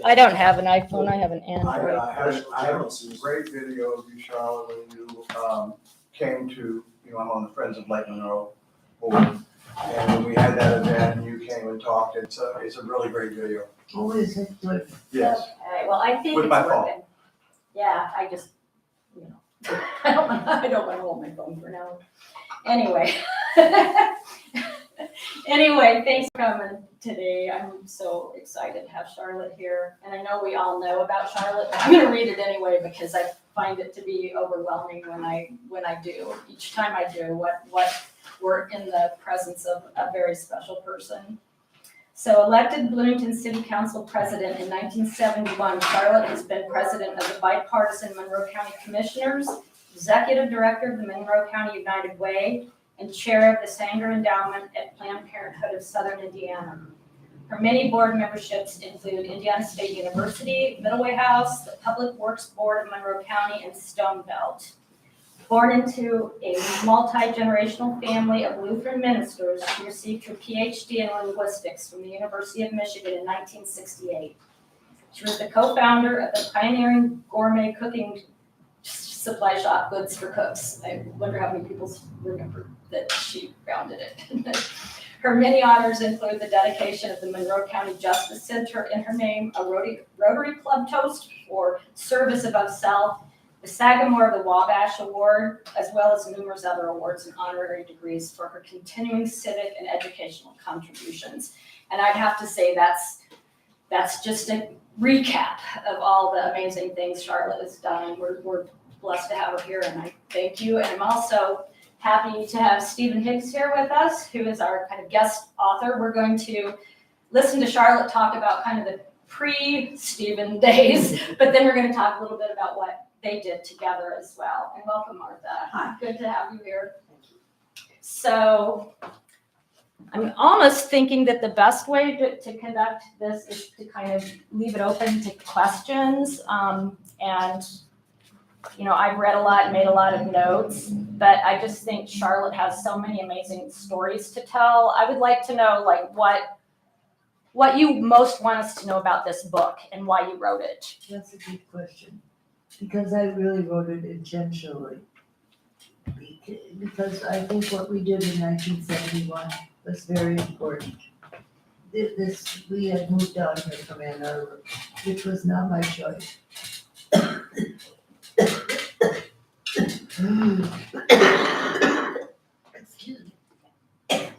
I don't have an iPhone, I have an I Android. I have a great video of you, Charlotte, when you came to, I'm on the Friends of Lake Monroe board. And when we had that event, you came and talked. It's a really great video. Oh, is it good? Yes. Okay, well, I think With it's my phone. working. Yeah, I just, I don't want to hold my phone for now. Anyway. Anyway, thanks for coming today. I'm so excited to have Charlotte here. And I know we all know about Charlotte, but I'm gonna read it anyway because I find it to be overwhelming when I do. Each time I do, what we're in the presence of a very special person. So elected Bloomington City Council President in 1971, Charlotte has been president of the bipartisan Monroe County Commissioners, executive director of the Monroe County United Way, and chair of the Sanger Endowment at Planned Parenthood of Southern Indiana. Her many board memberships include Indiana State University, Middleway House, the Public Works Board of Monroe County, and Stone Belt. Born into a multi-generational family of Lutheran ministers, she received her PhD in linguistics from the University of Michigan in 1968. She was the co-founder of the pioneering gourmet cooking supply shop, Goods for Cooks. I wonder how many people remember that she founded it. Her many honors include the dedication of the Monroe County Justice Center in her name, a Rotary Club toast for service above self, the Sagamore of the Wabash Award, as well as numerous other awards and honorary degrees for her continuing civic and educational contributions. And I'd have to say that's just a recap of all the amazing things Charlotte has done. We're blessed to have her here, and I thank you. And I'm also happy to have Stephen Higgs here with us, who is our kind of guest author. We're going to listen to Charlotte talk about kind of the pre-Stephen days, but then we're going to talk a little bit about what they did together as well. And welcome, Martha. Hi. Good to have you here. So I'm almost thinking that the best way to conduct this is to kind of leave it open to questions. And I've read a lot and made a lot of notes, but I just think Charlotte has so many amazing stories to tell. I would like to know, like, what you most want us to know about this book and why you wrote it. That's a good question. Because I really wrote it intentionally. Because I think what we did in 1971 was very important. We had moved down here from Ann Arbor, which was not my choice. Excuse me.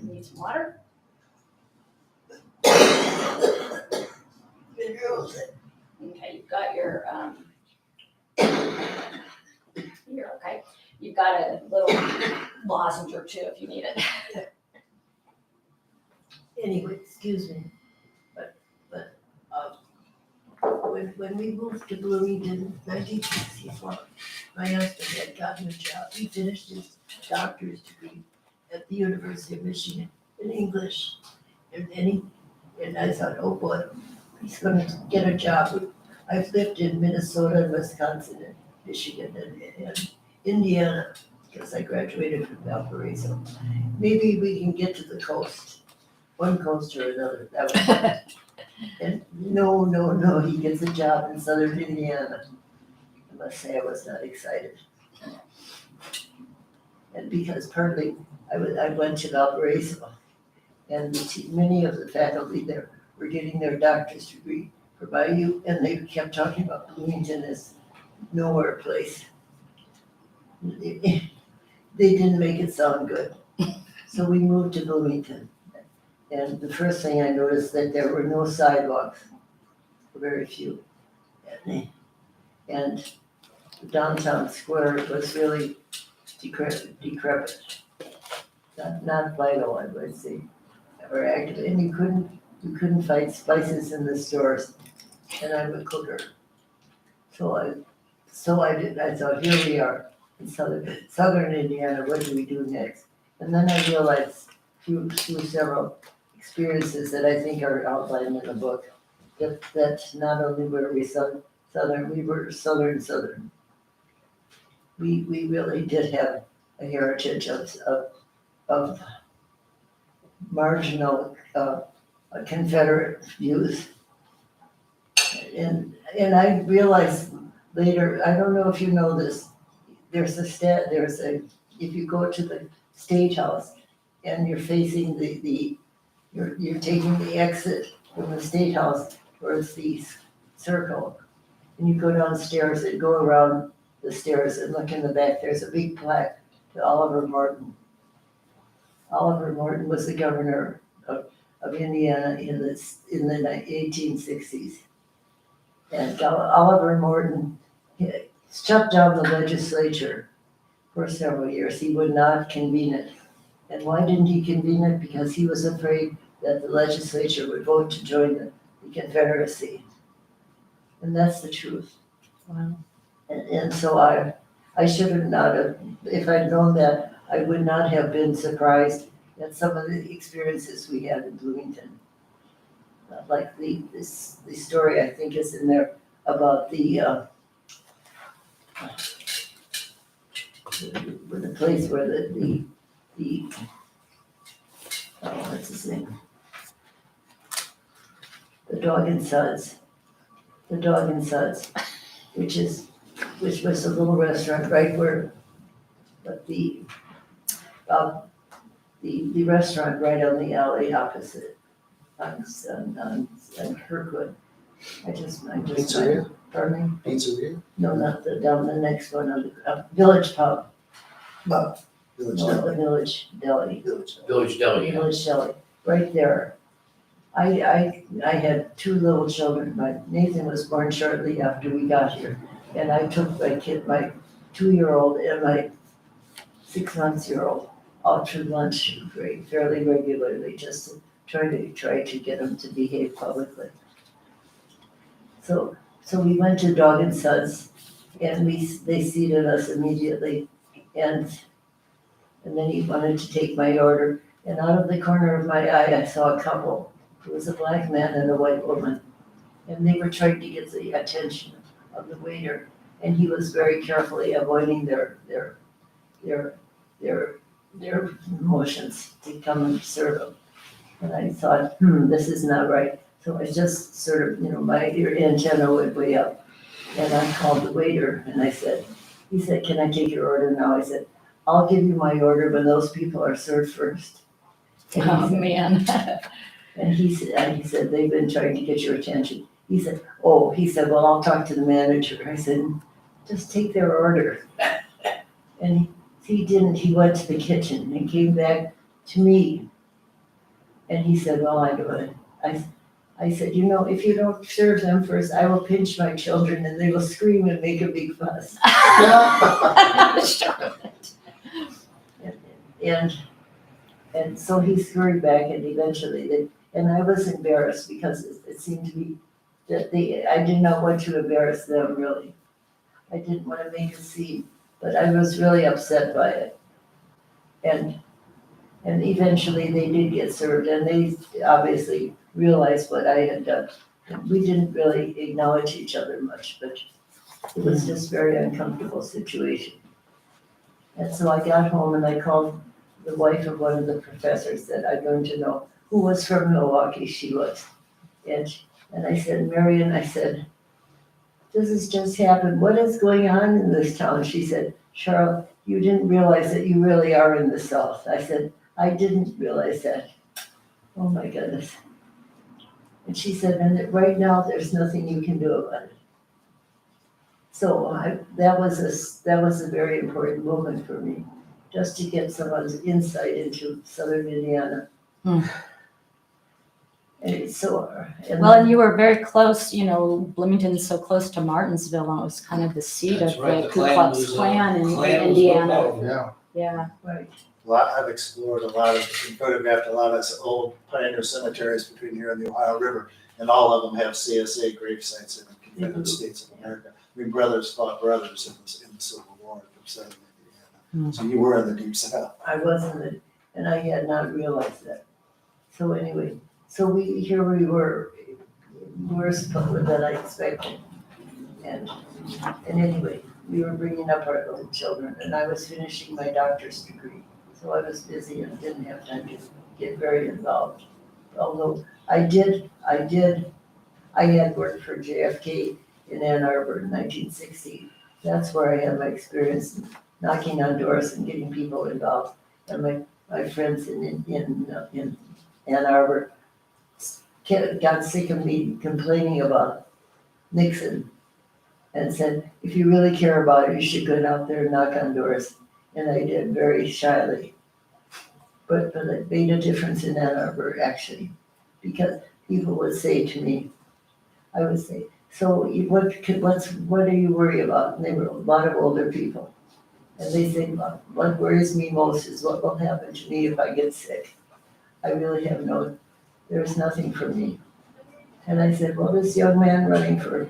Need some water? Okay, you've got your, you're okay. You've got a little lozenge or two if you need it. Anyway, excuse me, but when we moved to Bloomington in 1964, my husband had gotten a job. He finished his doctor's degree at the University of Michigan in English, and I thought, oh boy, he's going to get a job. I've lived in Minnesota and Wisconsin and Michigan and Indiana because I graduated from Valparaiso. Maybe we can get to the coast, one coast or another. That was and no, he gets a job in southern Indiana. I must say I was not excited. And because partly I went to Valparaiso and many of the faculty there were getting their doctor's degree for Bayou, and they kept talking about Bloomington as nowhere place. They didn't make it sound good. So we moved to Bloomington. And the first thing I noticed that there were no sidewalks, very few. And the downtown square was really decrepit. Not vital, I would say, or active. And you couldn't find spices in the stores. And I'm a cooker. So I thought, here we are in southern Indiana, what do we do next? And then I realized through several experiences that I think are outlined in the book, that not only were we southern, we were southern. We really did have a heritage of marginal Confederate views. And I realized later, I don't know if you know this, if you go to the stage house and you're facing you're taking the exit from the state house towards the circle, and you go downstairs and go around the stairs and look in the back, there's a big plaque to Oliver Morton. Oliver Morton was the governor of Indiana in the 1860s. And Oliver Morton shut down the legislature for several years. He would not convene it. And why didn't he convene it? Because he was afraid that the legislature would vote to join the Confederacy. And that's the truth. Wow. And so I should have not have, if I'd known that, I would not have been surprised at some of the experiences we had in Bloomington. Like the story I think is in there about the place where the what's his name? The Dog and Suds, which was a little restaurant right where, but the restaurant right on the alley opposite on Kirkwood. I just. Pizzeria? Pardon me? Pizzeria? No, not down the next one on the Village Pub. Village No, the Village Deli. Village Deli. Village Deli, right there. I had two little children. Nathan was born shortly after we got here. And I took my 2-year-old and my 6-month-old out to lunch fairly regularly, just to try to get them to behave publicly. So we went to Dog and Suds, and they seated us immediately, and then he wanted to take my order, and out of the corner of my eye, I saw a couple. It was a black man and a white woman, and they were trying to get the attention of the waiter, and he was very carefully avoiding their motions to come and serve them. And I thought, this is not right. So I just sort of, my ear antenna went way up. And I called the waiter and he said, can I take your order now? I said, I'll give you my order when those people are served first. Oh, man. And he said, they've been trying to get your attention. He said, well, I'll talk to the manager. I said, just take their order. And he didn't. He went to the kitchen and came back to me. And he said, well, I do it. I said, if you don't serve them first, I will pinch my children and they will scream and make a big fuss. And so he scurried back and eventually, and I was embarrassed because it seemed to me that I did not want to embarrass them, really. I didn't want to make a scene, but I was really upset by it. And eventually they did get served, and they obviously realized what I had done. And we didn't really acknowledge each other much, but it was just a very uncomfortable situation. And so I got home and I called the wife of one of the professors that I'm going to know, who was from Milwaukee, she was. And I said, Marion, this has just happened. What is going on in this town? She said, Charlotte, you didn't realize that you really are in the South. I said, I didn't realize that. Oh my goodness. And she said, and right now there's nothing you can do about it. So that was a very important moment for me, just to get someone's insight into Southern Indiana. And you were very close, Bloomington's so close to Martinsville, and it was kind of the seat of That's right, the the Ku Klan Klux was, Klan in Klan was Indiana. looked Yeah, Yeah. Right. I've explored photographed a lot of old pioneer cemeteries between here and the Ohio River, and all of them have CSA grave sites in the Confederate States of America. I mean, brothers fought brothers in the Civil War from Southern Indiana. So you were in the Deep South. I wasn't, and I had not realized that. So anyway, here we were, worse than I expected. And anyway, we were bringing up our little children, and I was finishing my doctor's degree. So I was busy and didn't have time to get very involved. Although I I had worked for JFK in Ann Arbor in 1960. That's where I had my experience knocking on doors and getting people involved. And my friends in Ann Arbor got sick of me complaining about Nixon and said, if you really care about it, you should go out there and knock on doors. And I did very shyly. But it made a difference in Ann Arbor, actually, because people would say to me, I would say, so what are you worried about? And they were a lot of older people. And they say, well, what worries me most is what will happen to me if I get sick. I really have there's nothing for me. And I said, well, this young man running for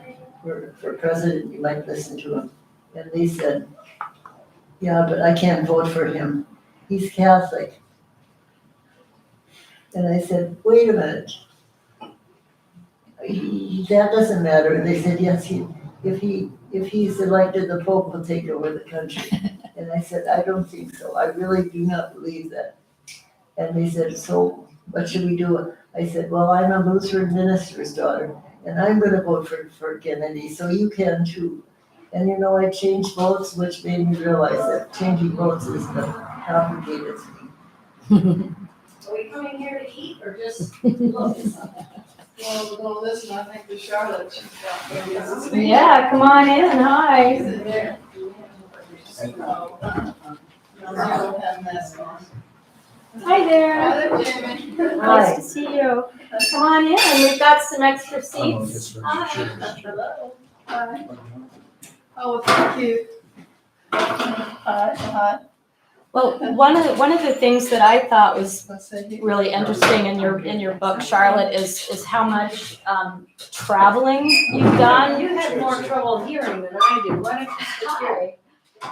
president, you might listen to him. And they said, yeah, but I can't vote for him. He's Catholic. And I said, wait a minute. That doesn't matter. They said, yes, if he's elected, the Pope will take over the country. And I said, I don't think so. I really do not believe that. And they said, so what should we do? I said, well, I'm a Lutheran minister's daughter, and I'm going to vote for Kennedy, so you can too. And I changed votes, which made me realize that changing votes is the complicated thing. Are we coming here to eat or just look at something? Well, we're gonna listen, I think, to Charlotte. She's got maybe a speech. Yeah, come on in, hi. Is it there? No, we'll have masks on. Hi there. Hi there, Jamie. Nice to see you. Come on in, we've got some extra seats. Hello. Hi. Oh, thank you. Hi. Well, one of the things that I thought was Let's see here. really interesting in your book, Charlotte, is how much traveling you've done. You have more trouble hearing than I do. Why don't you sit here?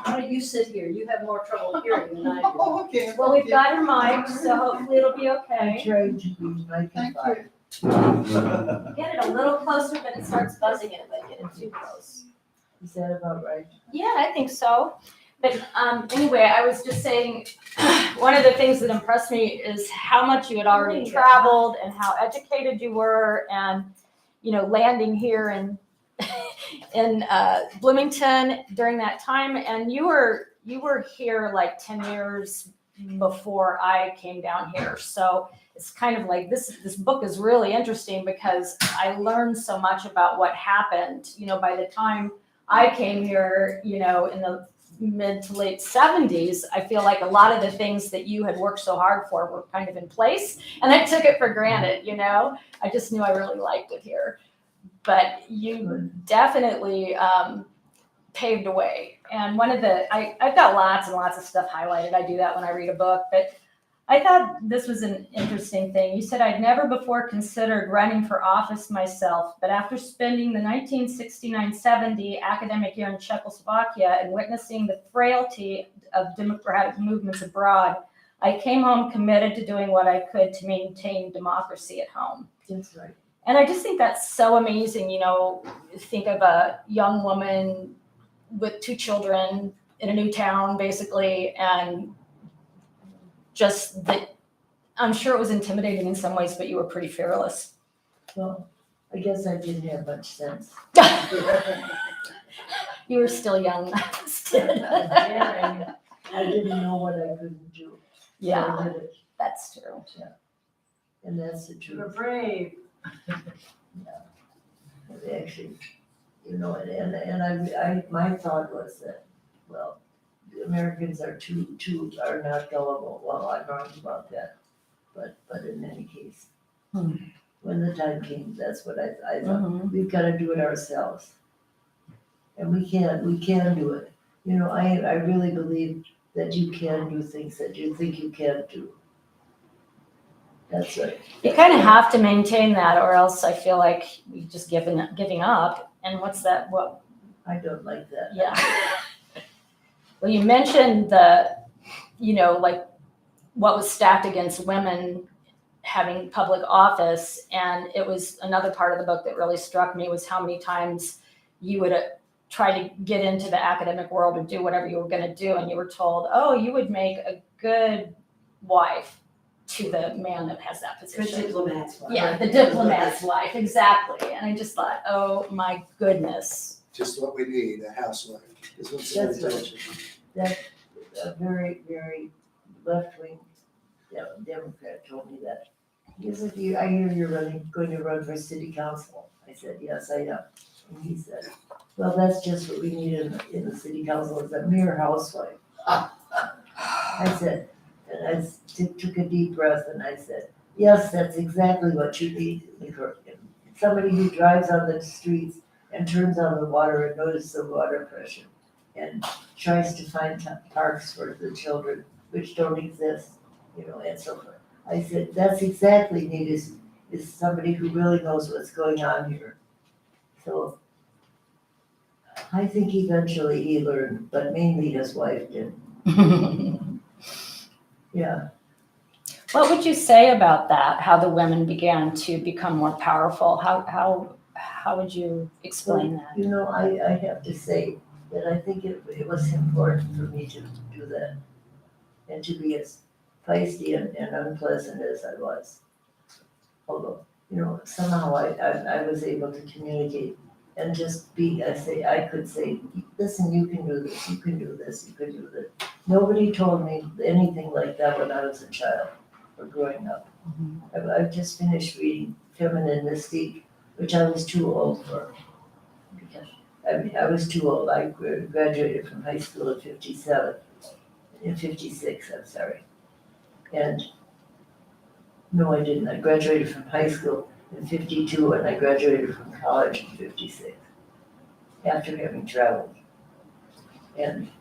Why don't you sit here? You have more trouble hearing than I do. Oh, okay. Well, we've got your mic, so hopefully it'll be I'm okay. trying to be Thank magnified. you. Get it a little closer, but it starts buzzing if I get it too close. Is that about right? Yeah, I think so. But anyway, I was just saying, one of the things that impressed me is how much you had already traveled and how educated you were, and landing here in Bloomington during that time. And you were here like 10 years before I came down here. So it's kind of like this book is really interesting because I learned so much about what happened. By the time I came here, in the mid to late 70s, I feel like a lot of the things that you had worked so hard for were kind of in place, and I took it for granted. I just knew I really liked it here, but you definitely paved a way. And I've got lots and lots of stuff highlighted. I do that when I read a book, but I thought this was an interesting thing. You said, I'd never before considered running for office myself, but after spending the 1969-70 academic year in Czechoslovakia and witnessing the frailty of democratic movements abroad, I came home committed to doing what I could to maintain democracy at home. That's right. And I just think that's so amazing. Think of a young woman with 2 children in a new town, basically, and just that, I'm sure it was intimidating in some ways, but you were pretty fearless. Well, I guess I didn't have much sense. You were still young. I didn't know what I couldn't do. So Yeah, I did it, that's true. and that's the You're truth. brave. Actually, and I my thought was that, well, Americans are are not gullible. Well, I'm wrong about that, but in any case, when the time came, that's what I thought. Mhm. We've got to do it ourselves, and we can do it. I really believe that you can do things that you think you can't do. That's right. You kind of have to maintain that, or else I feel like you're just giving up. And what's that? What? I don't like that. Yeah. Well, you mentioned like what was stacked against women having public office, and it was another part of the book that really struck me was how many times you would try to get into the academic world or do whatever you were going to do, and you were told, oh, you would make a good wife, to the man that has that Good position. diplomats. Yeah, the diplomat's wife, exactly. And I just thought, oh my goodness. Just what we need, a housewife, is what That's somebody right. told you. That, a very, very left-wing Democrat told me that. He said, I hear you're going to run for city council. I said, yes, I am. And he said, well, that's just what we need in the city council, is a mere housewife. I said, and I took a deep breath and I said, yes, that's exactly what you need. Somebody who drives on the streets and turns on the water and notices the water pressure and tries to find parks for the children, which don't exist, and so forth. I said, that's exactly needed, is somebody who really knows what's going on here. So I think eventually he learned, but mainly his wife did. Yeah. What would you say about that? How the women began to become more powerful? How would you explain that? I have to say that I think it was important for me to do that and to be as feisty and unpleasant as I was. Although, somehow I was able to communicate and just I could say, listen, you can do this, you can do this, you can do this. Nobody told me anything like that when I was a child or growing up. I've just finished reading Feminine Mystique, which I was too old for. Because I was too old. I graduated from high school in 56, I'm sorry. And no, I didn't. I graduated from high school in 52 and I graduated from college in 56 after having traveled. And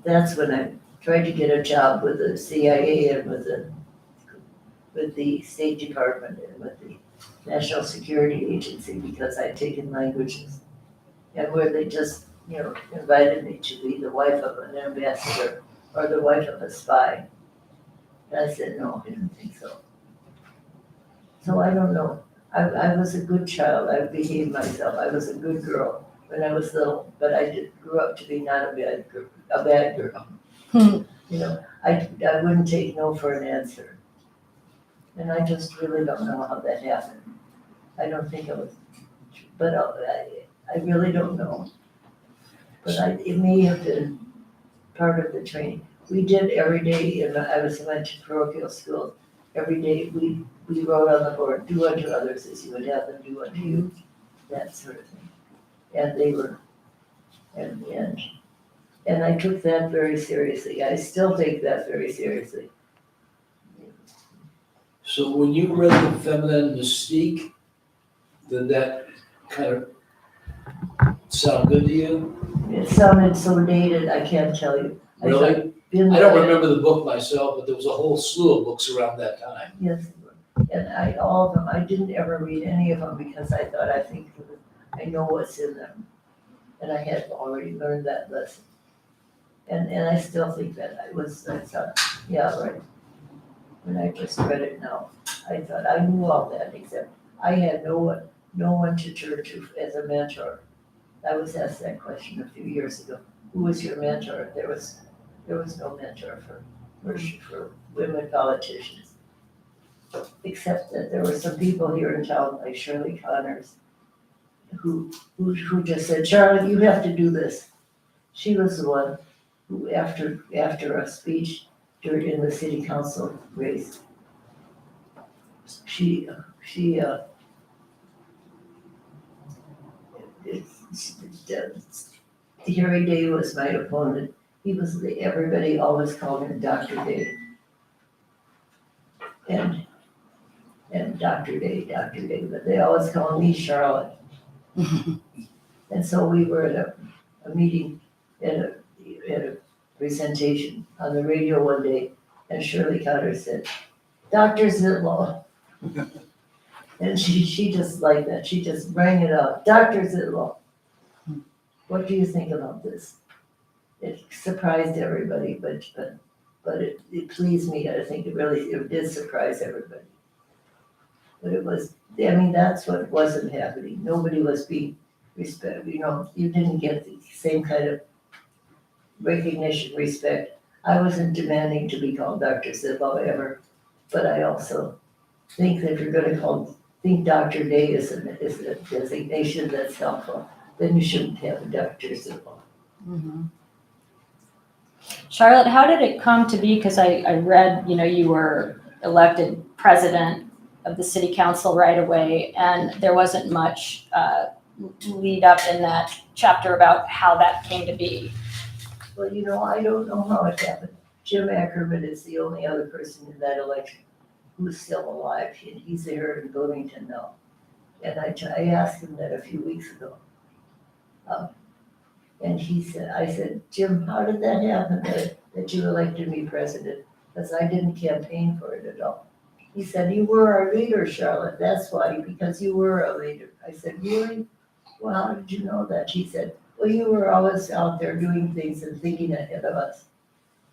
that's when I tried to get a job with the CIA and with the State Department and with the National Security Agency because I'd taken languages. And where they just, invited me to be the wife of an ambassador or the wife of a spy. And I said, no, I didn't think so. So I don't know. I was a good child. I behaved myself. I was a good girl when I was little, but I grew up to be not a bad girl. I wouldn't take no for an answer. And I just really don't know how that happened. I don't think it was, but I really don't know. But it may have been part of the training. We did every day, I went to parochial school, every day we wrote on the board, do unto others as you would have them do unto you, that sort of thing. And they were, and I took that very seriously. I still take that very seriously. So when you read the Feminine Mystique, did that kind of sound good to you? It sounded so dated, I can't tell you. Really? I don't remember the book myself, but there was a whole slew of books around that time. Yes, and all of them, I didn't ever read any of them because I thought, I know what's in them. And I had already learned that lesson. And I still think that I thought, yeah, right. When I just read it now, I thought I knew all that, except I had no one to turn to as a mentor. I was asked that question a few years ago. Who was your mentor? There was no mentor for women politicians. Except that there were some people here in town, like Shirley Connors, who just said, Charlotte, you have to do this. She was the one who, after a speech in the city council race, Harry Day was my opponent. Everybody always called him Dr. Day. And Dr. Day, but they always called me Charlotte. And so we were at a meeting, at a presentation on the radio one day, and Shirley Cotter said, Dr. Zietlow. And she just liked that. She just rang it out. Dr. Zietlow, what do you think about this? It surprised everybody, but it pleased me. I think it did surprise everybody. But that's what wasn't happening. Nobody was being respected. You didn't get the same kind of recognition, respect I wasn't demanding to be called Dr. Zietlow ever, but I also think that if you're gonna think Dr. Day is a designation that's helpful, then you shouldn't have a Dr. Zietlow. Charlotte, how did it come to be? Because I read, you were elected president of the city council right away, and there wasn't much lead up in that chapter about how that came to be. Well, I don't know how it happened. Jim Ackerman is the only other person in that election who's still alive, and he's there in Bloomington now. And I asked him that a few weeks ago. And I said, Jim, how did that happen that you elected me president? Because I didn't campaign for it at all. He said, you were our leader, Charlotte, that's why, because you were a leader. I said, really? Well, how did you know that? He said, well, you were always out there doing things and thinking ahead of us.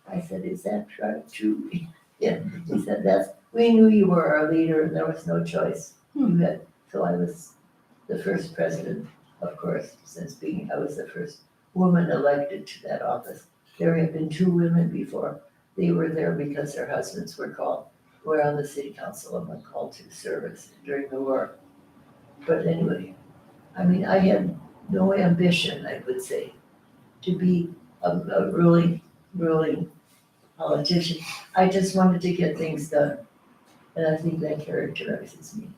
I said, is that true? Yeah, he said, we knew you were our leader and there was no choice. So I was the first president, of course, I was the first woman elected to that office. There had been 2 women before. They were there because their husbands were on the city council and were called to service during the war. But anyway, I had no ambition, I would say, to be a ruling politician. I just wanted to get things done. And I think that characterizes me.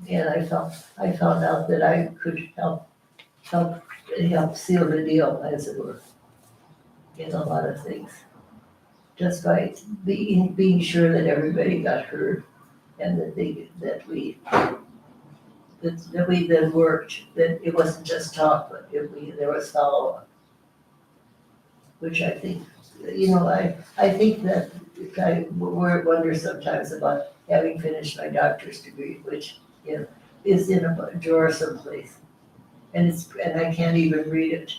And I found out that I could help seal the deal, as it were, in a lot of things. Just by being sure that everybody got heard and that we then worked, that it wasn't just talk, but there was follow-up. Which I think, I think that I wonder sometimes about having finished my doctor's degree, which, is in a drawer someplace. And I can't even read it,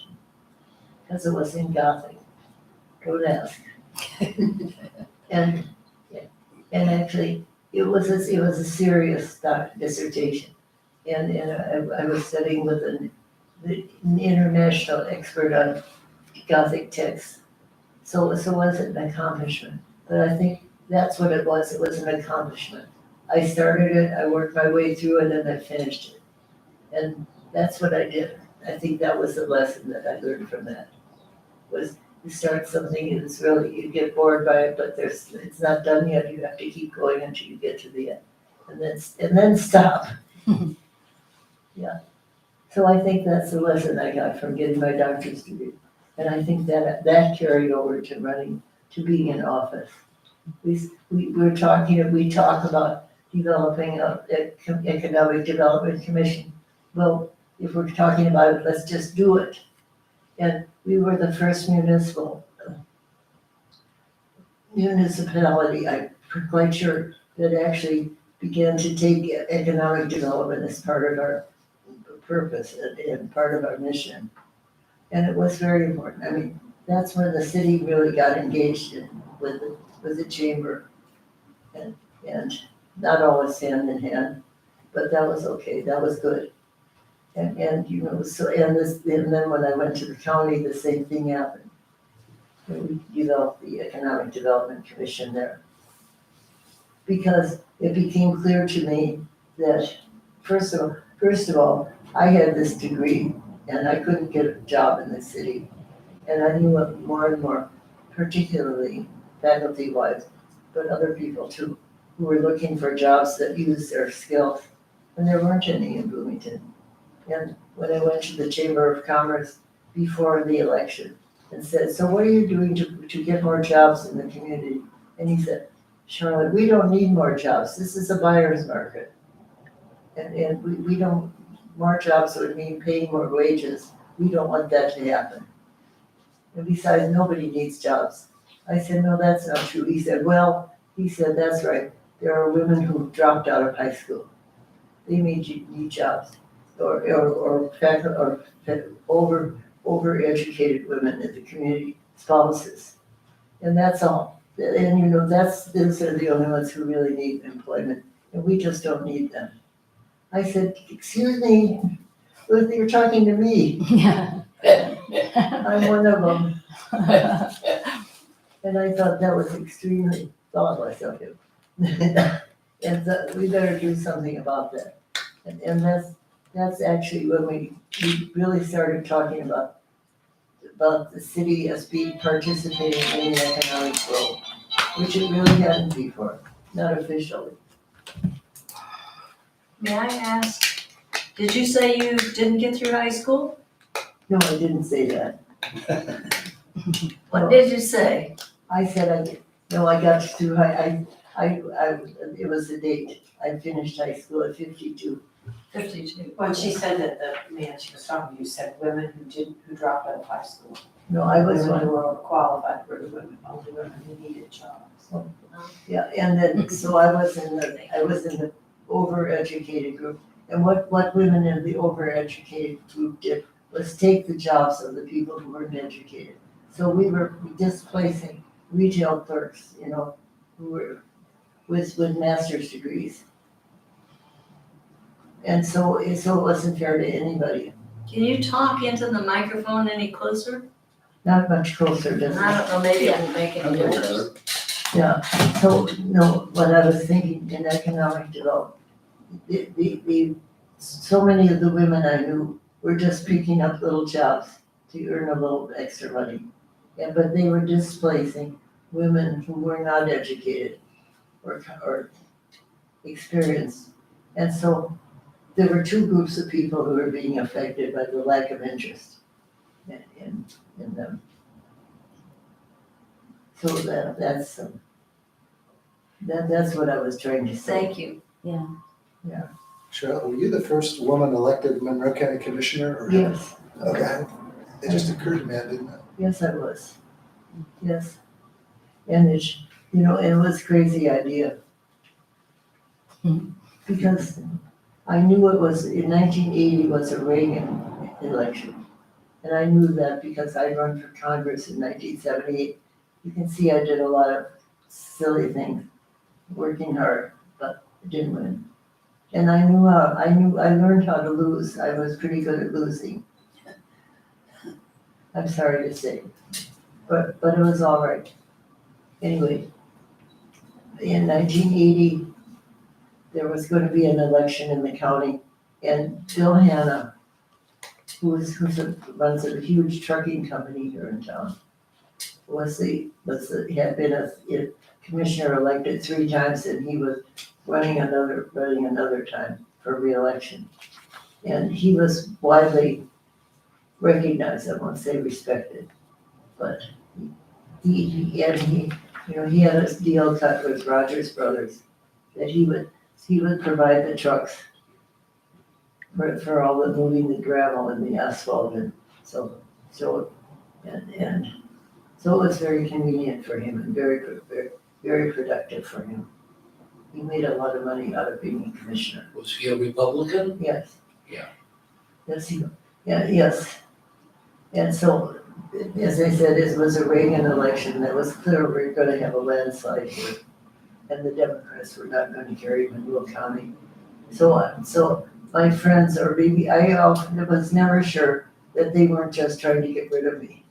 because it was in Gothic. Don't ask. And actually, it was a serious dissertation. And I was studying with an international expert on Gothic texts. So it wasn't an accomplishment, but I think that's what it was an accomplishment. I started it, I worked my way through it, and I finished it. And that's what I did. I think that was the lesson that I learned from that, was you start something and it's really, you get bored by it, but it's not done yet, you have to keep going until you get to the end. And then stop. Yeah. So I think that's the lesson I got from getting my doctor's degree. And I think that carried over to being in office. We talk about developing an economic development commission. Well, if we're talking about it, let's just do it. And we were the first municipality, I'm quite sure, that actually began to take economic development as part of our purpose and part of our mission. And it was very important. That's when the city really got engaged with the chamber, and not always hand in hand, but that was okay, that was good. And then when I went to the county, the same thing happened. We developed the Economic Development Commission there. Because it became clear to me that, first of all, I had this degree and I couldn't get a job in the city. And I knew it more and more, particularly faculty-wise, but other people too, who were looking for jobs that used their skills. And there weren't any in Bloomington. And when I went to the Chamber of Commerce before the election and said, so what are you doing to get more jobs in the community? And he said, Charlotte, we don't need more jobs. This is a buyer's market. And we don't, more jobs would mean paying more wages. We don't want that to happen. And besides, nobody needs jobs. I said, no, that's not true. He said, that's right. There are women who dropped out of high school. They need jobs. Or overeducated women in the community, spouses. And that's all. And those are the only ones who really need employment. And we just don't need them. I said, excuse me, you're talking to me. Yeah. I'm one of them. And I thought that was extremely thoughtless of him. And so we better do something about that. And that's actually when we really started talking about the city as being participating in the economic growth, which it really hadn't before, not officially. May I ask, did you say you didn't get through high school? No, I didn't say that. What did you say? I said I got through it was the date. I finished high school at 52. 52. When she said that the man she was talking to, you said women who dropped out of high school. No, I was Women one. who were overqualified were the women, only women who needed jobs. Yeah, and then, so I was in the overeducated group. And what women in the overeducated group did was take the jobs of the people who weren't educated. So we were displacing retail clerks, who were with master's degrees. And so it wasn't fair to anybody. Can you talk into the microphone any closer? Not much closer, does it? I don't know, maybe it will make any difference. Yeah, so, no, what I was thinking in economic development, so many of the women I knew were just picking up little jobs to earn a little extra money. Yeah, but they were displacing women who were not educated or experienced. And so there were two groups of people who were being affected by the lack of interest in them. So that's what I was trying to say. Thank you. Charlotte, were you the first woman elected Monroe County Commissioner? Or Yes, Okay, it just occurred to me, I didn't know. yes, I was. Yes. And it was a crazy idea. Because I knew it was, in 1980 was a Reagan election. And I knew that because I'd run for Congress in 1978. You can see I did a lot of silly things, working hard, but didn't win. And I learned how to lose. I was pretty good at losing. I'm sorry to say, but it was all right. Anyway, in 1980, there was going to be an election in the county, and Bill Hanna, runs a huge trucking company here in town, had been a commissioner elected 3 times, and he was running another time for re-election. And he was widely recognized, I won't say respected, but he had a deal cut with Rogers Brothers that he would provide the trucks for all the moving the gravel and the asphalt, and so it was very convenient for him and very productive for him. He made a lot of money out of being a commissioner. Was he a Republican? Yes. Yeah. Yes. And so, as I said, it was a Reagan election that was clear we were gonna have a landslide here. And the Democrats were not gonna carry Monroe County. So my friends, or maybe I was never sure that they weren't just trying to get rid of me.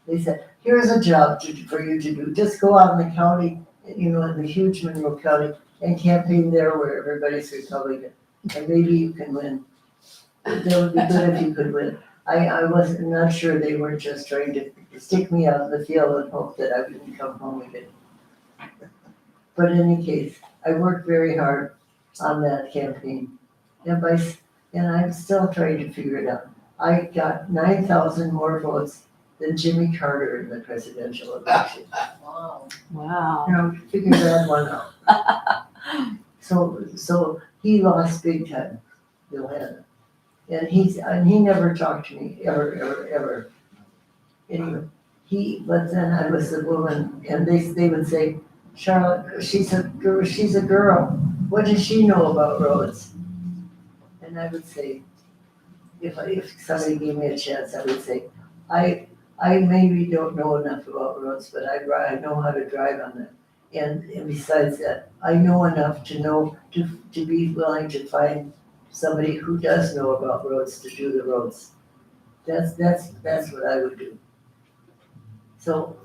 They said, here's a job for you to do. Just go out in the county, in the huge Monroe County, and campaign there where everybody's Republican. And maybe you can win. That would be good if you could win. I was not sure they weren't just trying to stick me out in the field and hope that I wouldn't come home again. But in any case, I worked very hard on that campaign. And I'm still trying to figure it out. I got 9,000 more votes than Jimmy Carter in the presidential election. Wow. Wow. Figure that one out. So he lost big time, Bill Hanna. And he never talked to me, ever. Anyway, but then I was the woman, and they would say, Charlotte, she's a girl. What does she know about roads? And I would say, if somebody gave me a chance, I would say, I maybe don't know enough about roads, but I know how to drive on them. And besides that, I know enough to be willing to find somebody who does know about roads to do the roads. That's what I would do. So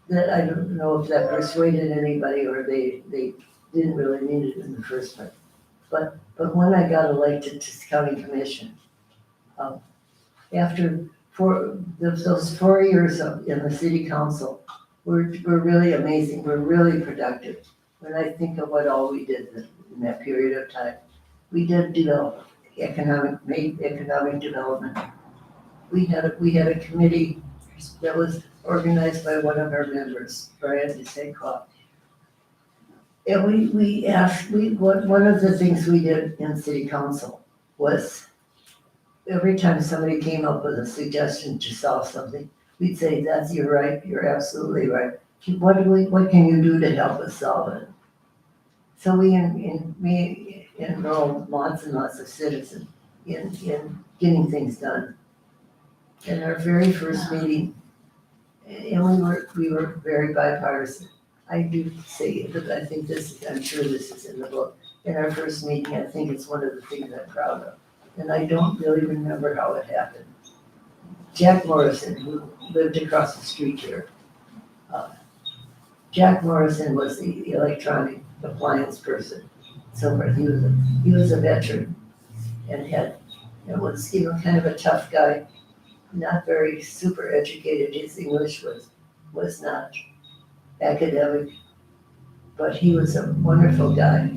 that I don't know if that persuaded anybody or they didn't really need it in the first place. But when I got elected to county commission, after those 4 years in the city council were really amazing, were really productive. When I think of what all we did in that period of time, we did develop made economic development. We had a committee that was organized by one of our members, Brian DeSancourt. And one of the things we did in city council was every time somebody came up with a suggestion to solve something, we'd say, you're right, you're absolutely right. What can you do to help us solve it? So we enrolled lots and lots of citizens in getting things done. In our very first meeting, and we were very bipartisan. I do say that I'm sure this is in the book. In our first meeting, I think it's one of the things I'm proud of. And I don't really remember how it happened. Jack Morrison, who lived across the street here, Jack Morrison was the electronic appliance person. So he was a veteran and was kind of a tough guy, not very super educated. His English was not academic, but he was a wonderful guy.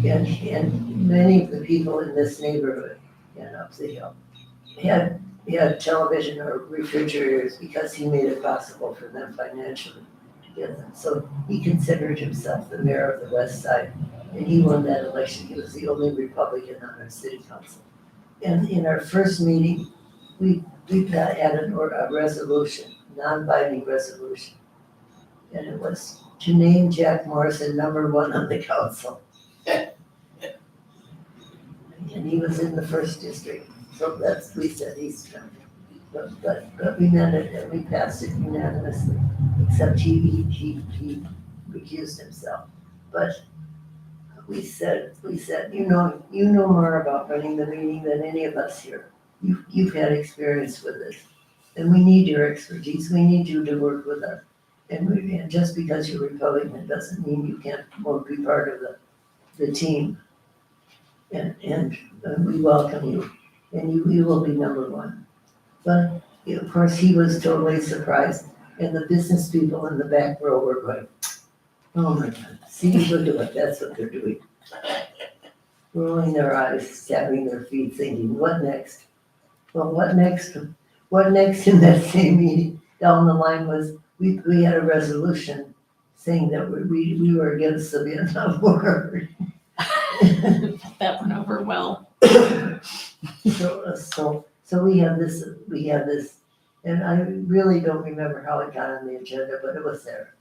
And many of the people in this neighborhood and up the hill had television or refrigerators because he made it possible for them financially to get them. So he considered himself the mayor of the West Side, and he won that election. He was the only Republican on our city council. And in our first meeting, we had a resolution, non-binding resolution, and it was to name Jack Morrison #1 on the council. And he was in the first district, so we said he's coming. But we meant it, and we passed it unanimously, except he recused himself. But we said, you know more about running the meeting than any of us here. You've had experience with this, and we need your expertise. We need you to work with us. And just because you're Republican doesn't mean you won't be part of the team. And we welcome you, and you will be #1. But of course, he was totally surprised, and the business people in the back row were going, "Oh my God, see, look at what that's what they're doing." Rolling their eyes, tapping their feet, thinking, "What next?" Well, what next? What next in that same meeting down the line was we had a resolution saying that we were against the Vietnam War. That went over well. So we had this, and I really don't remember how it got on the agenda, but it was there.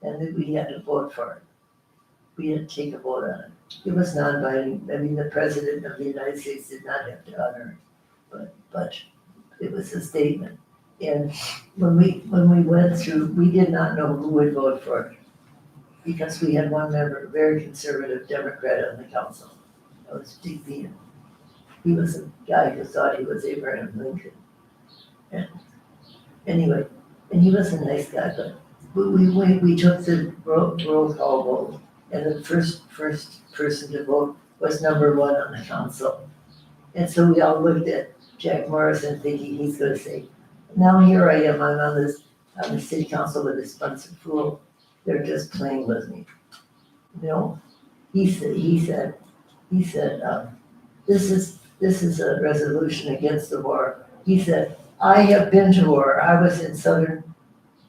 And then we had to vote for it. We had to take a vote on it. It was non-binding. I mean, the President of the United States did not have to honor it, but it was a statement. And when we went through, we did not know who would vote for it, because we had one member, a very conservative Democrat on the council. That was Dick Bean. He was a guy who thought he was Abraham Lincoln. And anyway, and he was a nice guy, but we took the roll call vote, and the first person to vote was #1 on the council. And so we all looked at Jack Morrison thinking he's gonna say, "Now here I am, I'm on the city council with this bunch of fools. They're just playing with me." No, he said, this is a resolution against the war. He said, "I have been to war. I was in southern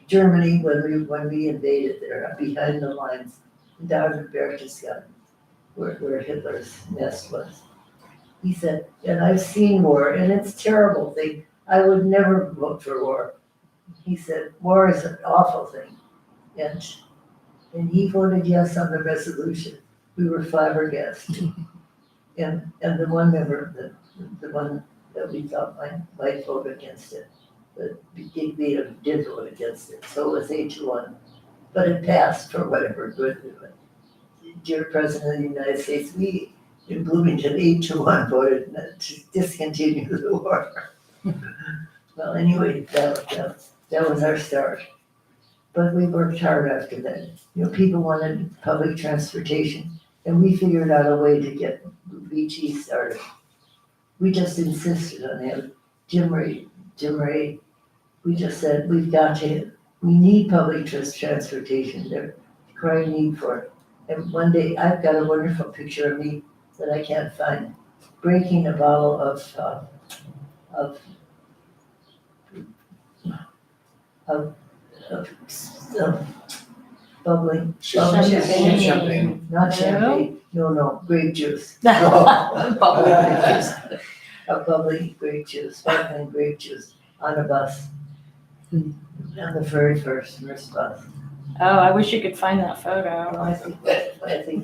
Germany when we invaded there, behind the lines, down in Berchtesgaden, where Hitler's nest was." He said, "And I've seen war, and it's a terrible thing. I would never vote for war." He said, "War is an awful thing." And he voted yes on the resolution. We were flabbergasted. And the one member, the one that we thought might vote against it, but did vote against it. So it was 8-1. But it passed for whatever good it was. Dear President of the United States, we in Bloomington 8-1 voted to discontinue the war. Well, anyway, that was our start. but we worked hard after that. You know, people wanted public transportation, and we figured out a way to get VT started. We just insisted on having Jim Ray, we just said, we need public transportation, there's a crying need for it. And one day, I've got a wonderful picture of me that I can't find, breaking a bottle of bubbling, Champagne. not champagne, no, grape juice. Bubbling grape juice. A bubbly grape juice, sparkling grape juice on a bus. On the very first bus. Oh, I wish you could find that photo. I think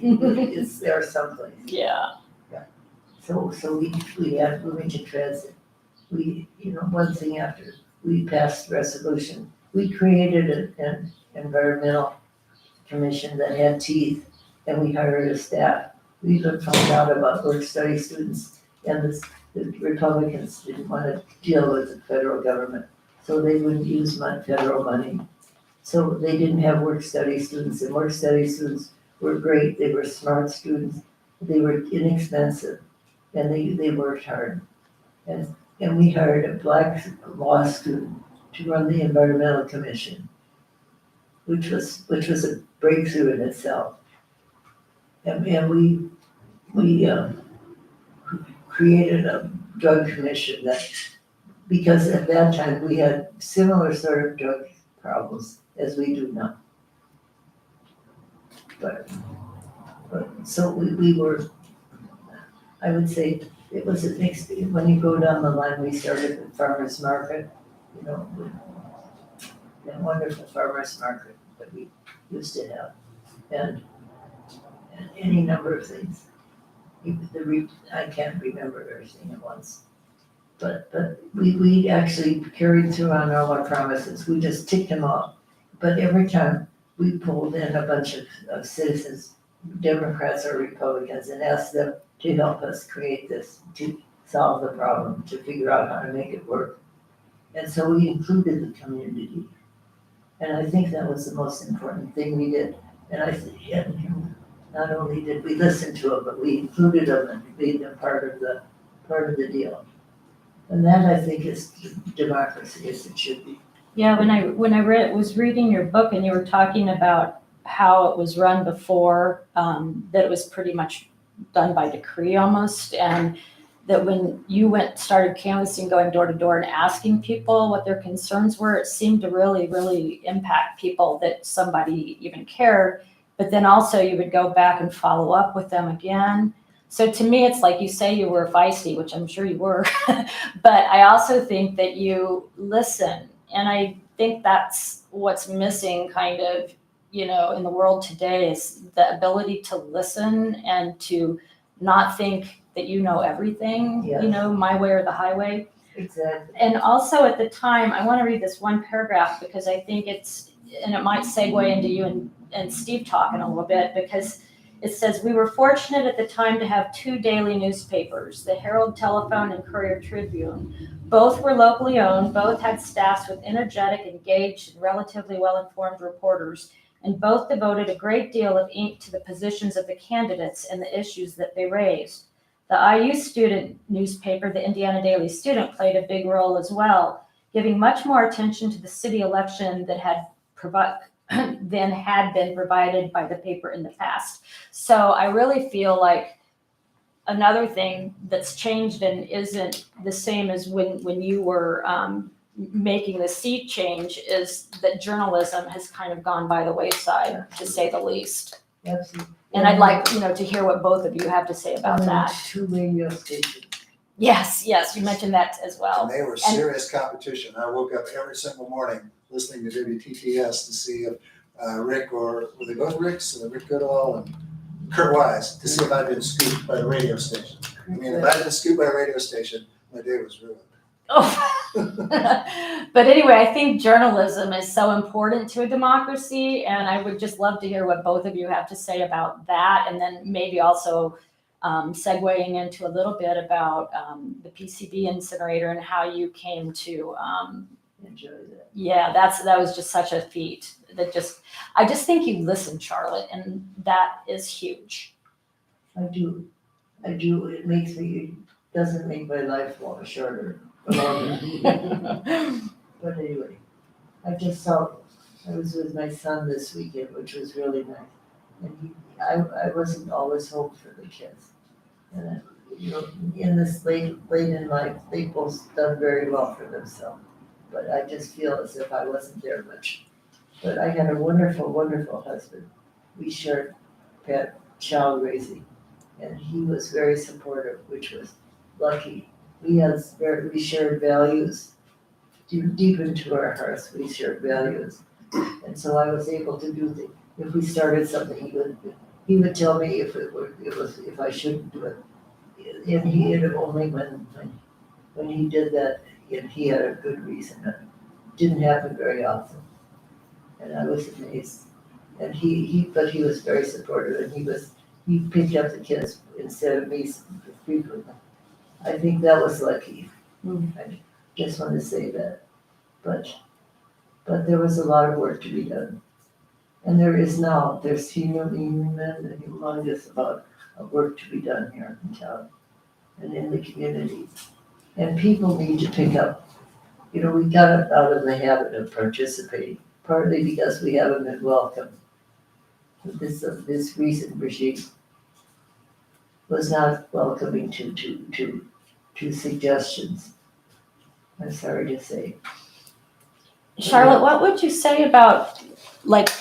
it's there someplace. Yeah. So we had Bloomington Transit. We, one thing after, we passed resolution. We created an environmental commission that had teeth, and we hired a staff. We even found out about work-study students, and the Republicans didn't want to deal with the federal government, so they wouldn't use federal money. So they didn't have work-study students, and work-study students were great. They were smart students. They were inexpensive, and they worked hard. And we hired a black law student to run the environmental commission, which was a breakthrough in itself. And we created a drug commission because at that time we had similar sort of drug problems as we do now. But so we were, I would say, it was a mixed, when you go down the line, we started with farmer's market, that wonderful farmer's market that we used to have, and any number of things. I can't remember everything at once, but we actually carried through on all our promises. We just ticked them off. But every time we pulled in a bunch of citizens, Democrats or Republicans, and asked them to help us create this, to solve the problem, to figure out how to make it work. And so we included the community. And I think that was the most important thing we did. And not only did we listen to them, but we included them and made them part of the deal. And that, I think, is democracy as it should be. Yeah, when I was reading your book and you were talking about how it was run before, that it was pretty much done by decree almost, and that when you started canvassing, going door to door and asking people what their concerns were, it seemed to really, really impact people, that somebody even cared. But then also you would go back and follow up with them again. So to me, it's like you say you were feisty, which I'm sure you were, but I also think that you listen. And I think that's what's missing kind of, in the world today, is the ability to listen and to not think that you know everything, Yes. My way or the highway. Exactly. And also at the time, I want to read this one paragraph because I think and it might segue into you and Steve talking a little bit, because it says, we were fortunate at the time to have two daily newspapers, the Herald Telephone and Courier Tribune. Both were locally owned, both had staffs with energetic, engaged, and relatively well-informed reporters, and both devoted a great deal of ink to the positions of the candidates and the issues that they raised. The IU student newspaper, the Indiana Daily Student, played a big role as well, giving much more attention to the city election than had been provided by the paper in the past. So I really feel like another thing that's changed and isn't the same as when you were making the sea change is that journalism has kind of gone by the wayside, to say the least. Absolutely. And I'd like, to hear what both of you have to say about And then that. 2 radio stations. Yes, you mentioned that as well. And they were serious competition. I woke up every single morning listening to WTTS to see if Rick, or were they both Ricks, Rick Goodall and Kurt Wise, to see if I'd been scooped by the radio station. I mean, if I'd been scooped by a radio station, my day was ruined. Oh. But anyway, I think journalism is so important to a democracy, and I would just love to hear what both of you have to say about that, and then maybe also segueing into a little bit about the PCB incinerator and how you came to enjoy that. Yeah, that was just such a feat. I just think you listened, Charlotte, and that is huge. I do, it makes me, it doesn't make my life long shorter, or longer. But anyway, I just saw, I was with my son this weekend, which was really nice. And I wasn't always home for the kids. And, in this late in life, they both done very well for themselves. But I just feel as if I wasn't there much. But I had a wonderful, wonderful husband. We shared pet child raising, and he was very supportive, which was lucky. We shared values. Deep into our hearts, we shared values. And so I was able to do things. If we started something, he would tell me if I shouldn't do it. And he did it only when he did that, and he had a good reason. It didn't happen very often. And I was amazed. And but he was very supportive, and he picked up the kids instead of me frequently. I think that was lucky. I just want to say that. But there was a lot of work to be done. And there's senior men and humongous amount of work to be done here in town and in the community. And people need to pick up. We got out of the habit of participating, partly because we haven't been welcomed. This recent regime was not welcoming to suggestions. I'm sorry to say. Charlotte, what would you say about,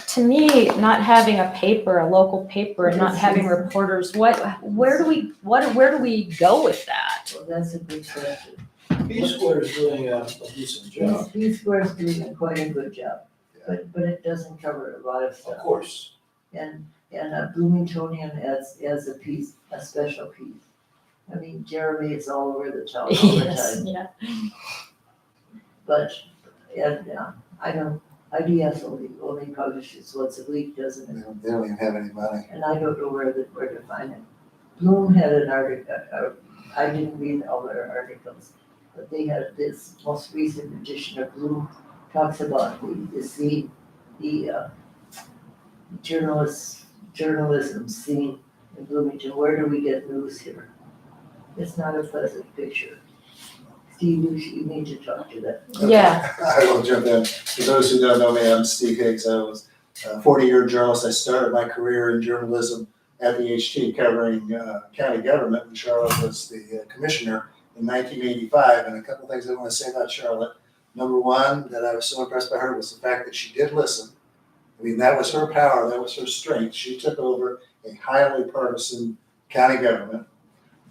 to me, not having a local paper, and not having reporters? Where do we go with that? Well, that's a good question. B Square is doing a decent job, B Square is doing quite a good job, but it doesn't cover a lot of of stuff. course. And Bloomingtonian adds a special piece. I mean, Jeremy is all over the town all the Yes, time. yeah. But, IDS only publishes once a week, doesn't it? They don't even have any money. And I don't know where to find it. Bloom had an article, I didn't read all their articles, but they had this most recent edition of Bloom talks about the journalism scene in Bloomington. Where do we get news here? It's not a pleasant picture. Steve, you need to talk to that. Yeah. I will jump in. For those who don't know me, I'm Steve Higgs. I was a 40-year journalist. I started my career in journalism at the HT covering county government when Charlotte was the commissioner in 1985. And a couple things I want to say about Charlotte. Number one, that I was so impressed by her was the fact that she did listen. I mean, that was her power, that was her strength. She took over a highly partisan county government.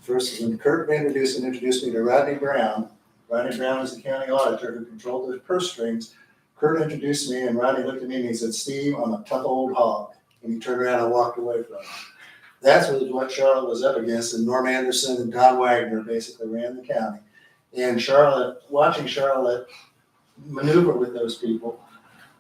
First, when Kurt introduced me to Rodney Brown. Rodney Brown was the county auditor who controlled the purse strings. Kurt introduced me, and Rodney looked at me and he said, "Steve, I'm a tough old hog." And he turned around and walked away from him. That's what Charlotte was up against, and Norm Anderson and Don Wagner basically ran the county. And watching Charlotte maneuver with those people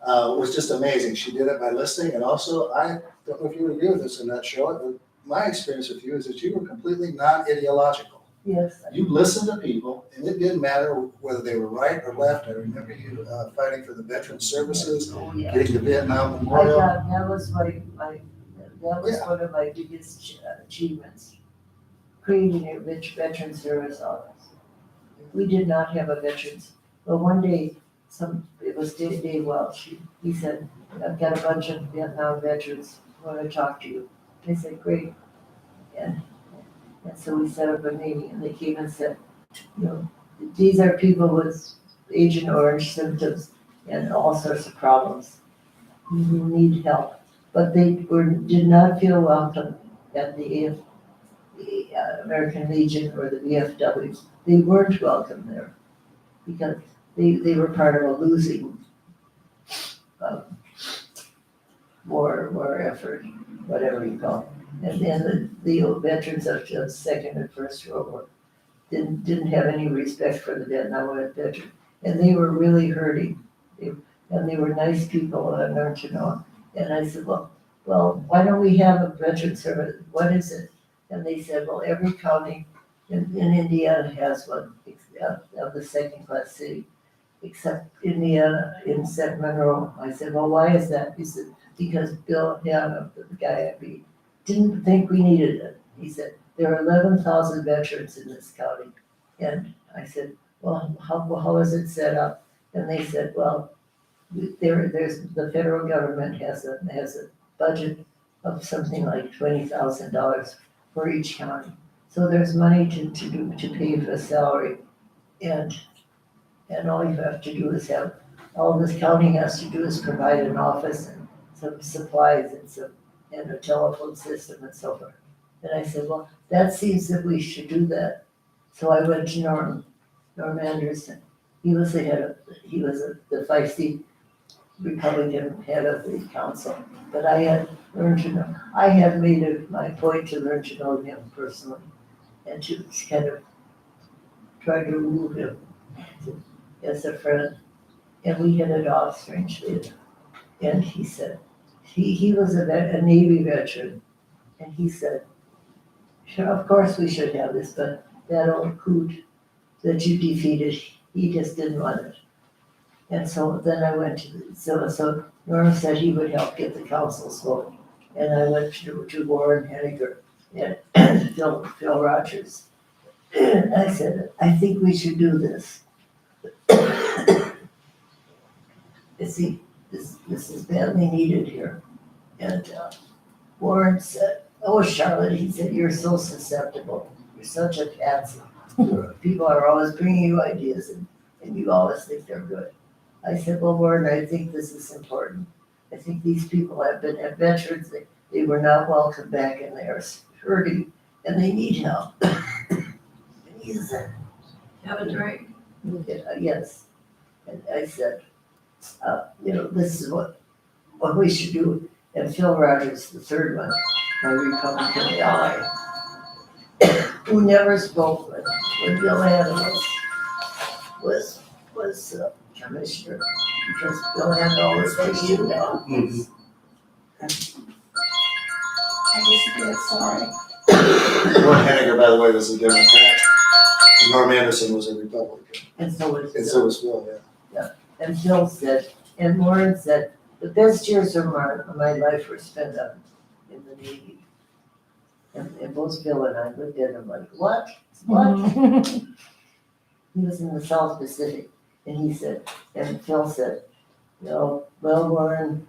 was just amazing. She did it by listening, and also, I don't know if you would agree with this or not, Charlotte, but my experience with you is that you were completely non-ideological. Yes. You listened to people, and it didn't matter whether they were right or left. I remember you fighting for the veterans services, Oh, yeah. getting the Vietnam I Memorial. thought that was one of my biggest achievements, creating a rich veteran service office. We did not have a veterans, but one day, it was Dave Welch, he said, "I've got a bunch of Vietnam veterans who want to talk to you." I said, "Great." And so we set up a meeting, and they came and said, these are people with Agent Orange symptoms and all sorts of problems who need help. But they did not feel welcome at the American Legion or the VFW. They weren't welcome there because they were part of a losing war effort, whatever you call it. And then the old veterans of the Second and First World War didn't have any respect for the Vietnam veteran, and they were really hurting. And they were nice people, and I learned to know. And I said, well, why don't we have a veteran service? What is it? And they said, well, every county in Indiana has one of the second-class city. except Indiana, in St. Monroe. I said, well, why is that? He said, because Bill Hanna, the guy I beat, didn't think we needed it. He said, there are 11,000 veterans in this county. And I said, well, how is it set up? And they said, well, there's, the federal government has a budget of something like $20,000 for each county. So there's money to pay for salary. And all you have to do is all this county has to do is provide an office and some supplies and a telephone system and so forth. And I said, well, that seems that we should do that. So I went to Norm Anderson. He was the feisty Republican head of the council. But I had made it my point to learn to know him personally and to kind of try to remove him as a friend. And we hit it off strangely. And he said, he was a Navy veteran. And he said, sure, of course we should have this, but that old coot that you defeated, he just didn't want it. And so then I went to, so Norm said he would help get the council's vote. And I went to Warren Henniger and Phil Rogers. And I said, I think we should do this. See, this is badly needed here. And Warren said, oh, Charlotte, he said, you're so susceptible. You're such a patsy. People are always bringing you ideas and you always think they're good. I said, well, Warren, I think this is important. I think these people have been veterans. They were not welcome back and they are hurting and they need help. And he said, Have a drink. yes. And I said, this is what we should do. And Phil Rogers, the third one, my Republican ally, who never spoke when Bill Hanna was commissioner, because Bill Hanna always pushed him down. I just did, sorry. Warren Henniger, by the way, was a Democrat, and Norm Anderson was a Republican, And so was and so was Phil, yeah. And Phil said, and Warren said, the best years of my life were spent in the Navy. And both Phil and I looked at him like, what? What? He was in the South Pacific, and he said, and Phil said, well, Warren,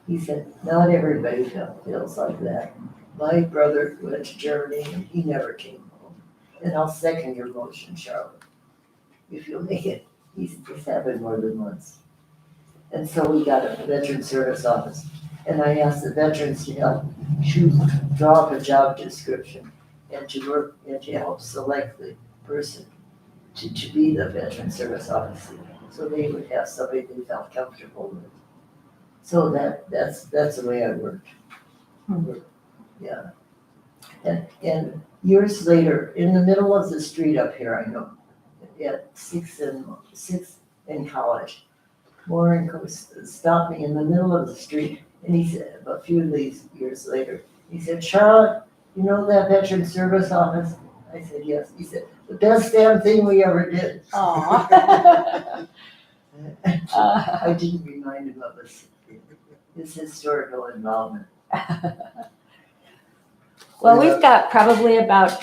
he said, not everybody feels like that. My brother went to Germany, and he never came home. And I'll second your motion, Charlotte, if you'll make it. He's happened more than once. And so we got a veteran service office. And I asked the veterans to help draw up a job description and to work and to help select the person to be the veteran service officer. So they would have somebody they felt comfortable with. So that's the way I worked. Yeah. And years later, in the middle of the street up here, I know, at 6th and College, Warren stopped me in the middle of the street, and he said, a few of these years later, he said, Charlotte, you know that veteran service office? I said, yes. He said, the best damn thing we ever did. Aw. I didn't remind him of his historical involvement. Well, we've got probably about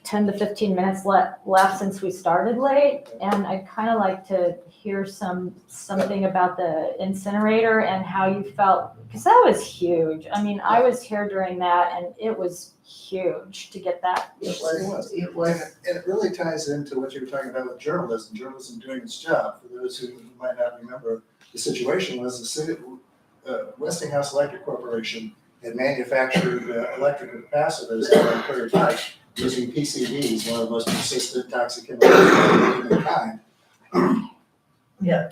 10 to 15 minutes left since we started late, and I'd kind of like to hear something about the incinerator and how you felt, because that was huge. I mean, I was here during that, and it was huge to get that. It was. And it really ties into what you were talking about with journalism doing its job. For those who might not remember, the situation was the city, Westinghouse Electric Corporation had manufactured electrical capacitors that were very tight using PCBs, one of the most persistent toxic chemicals of humankind. Yeah.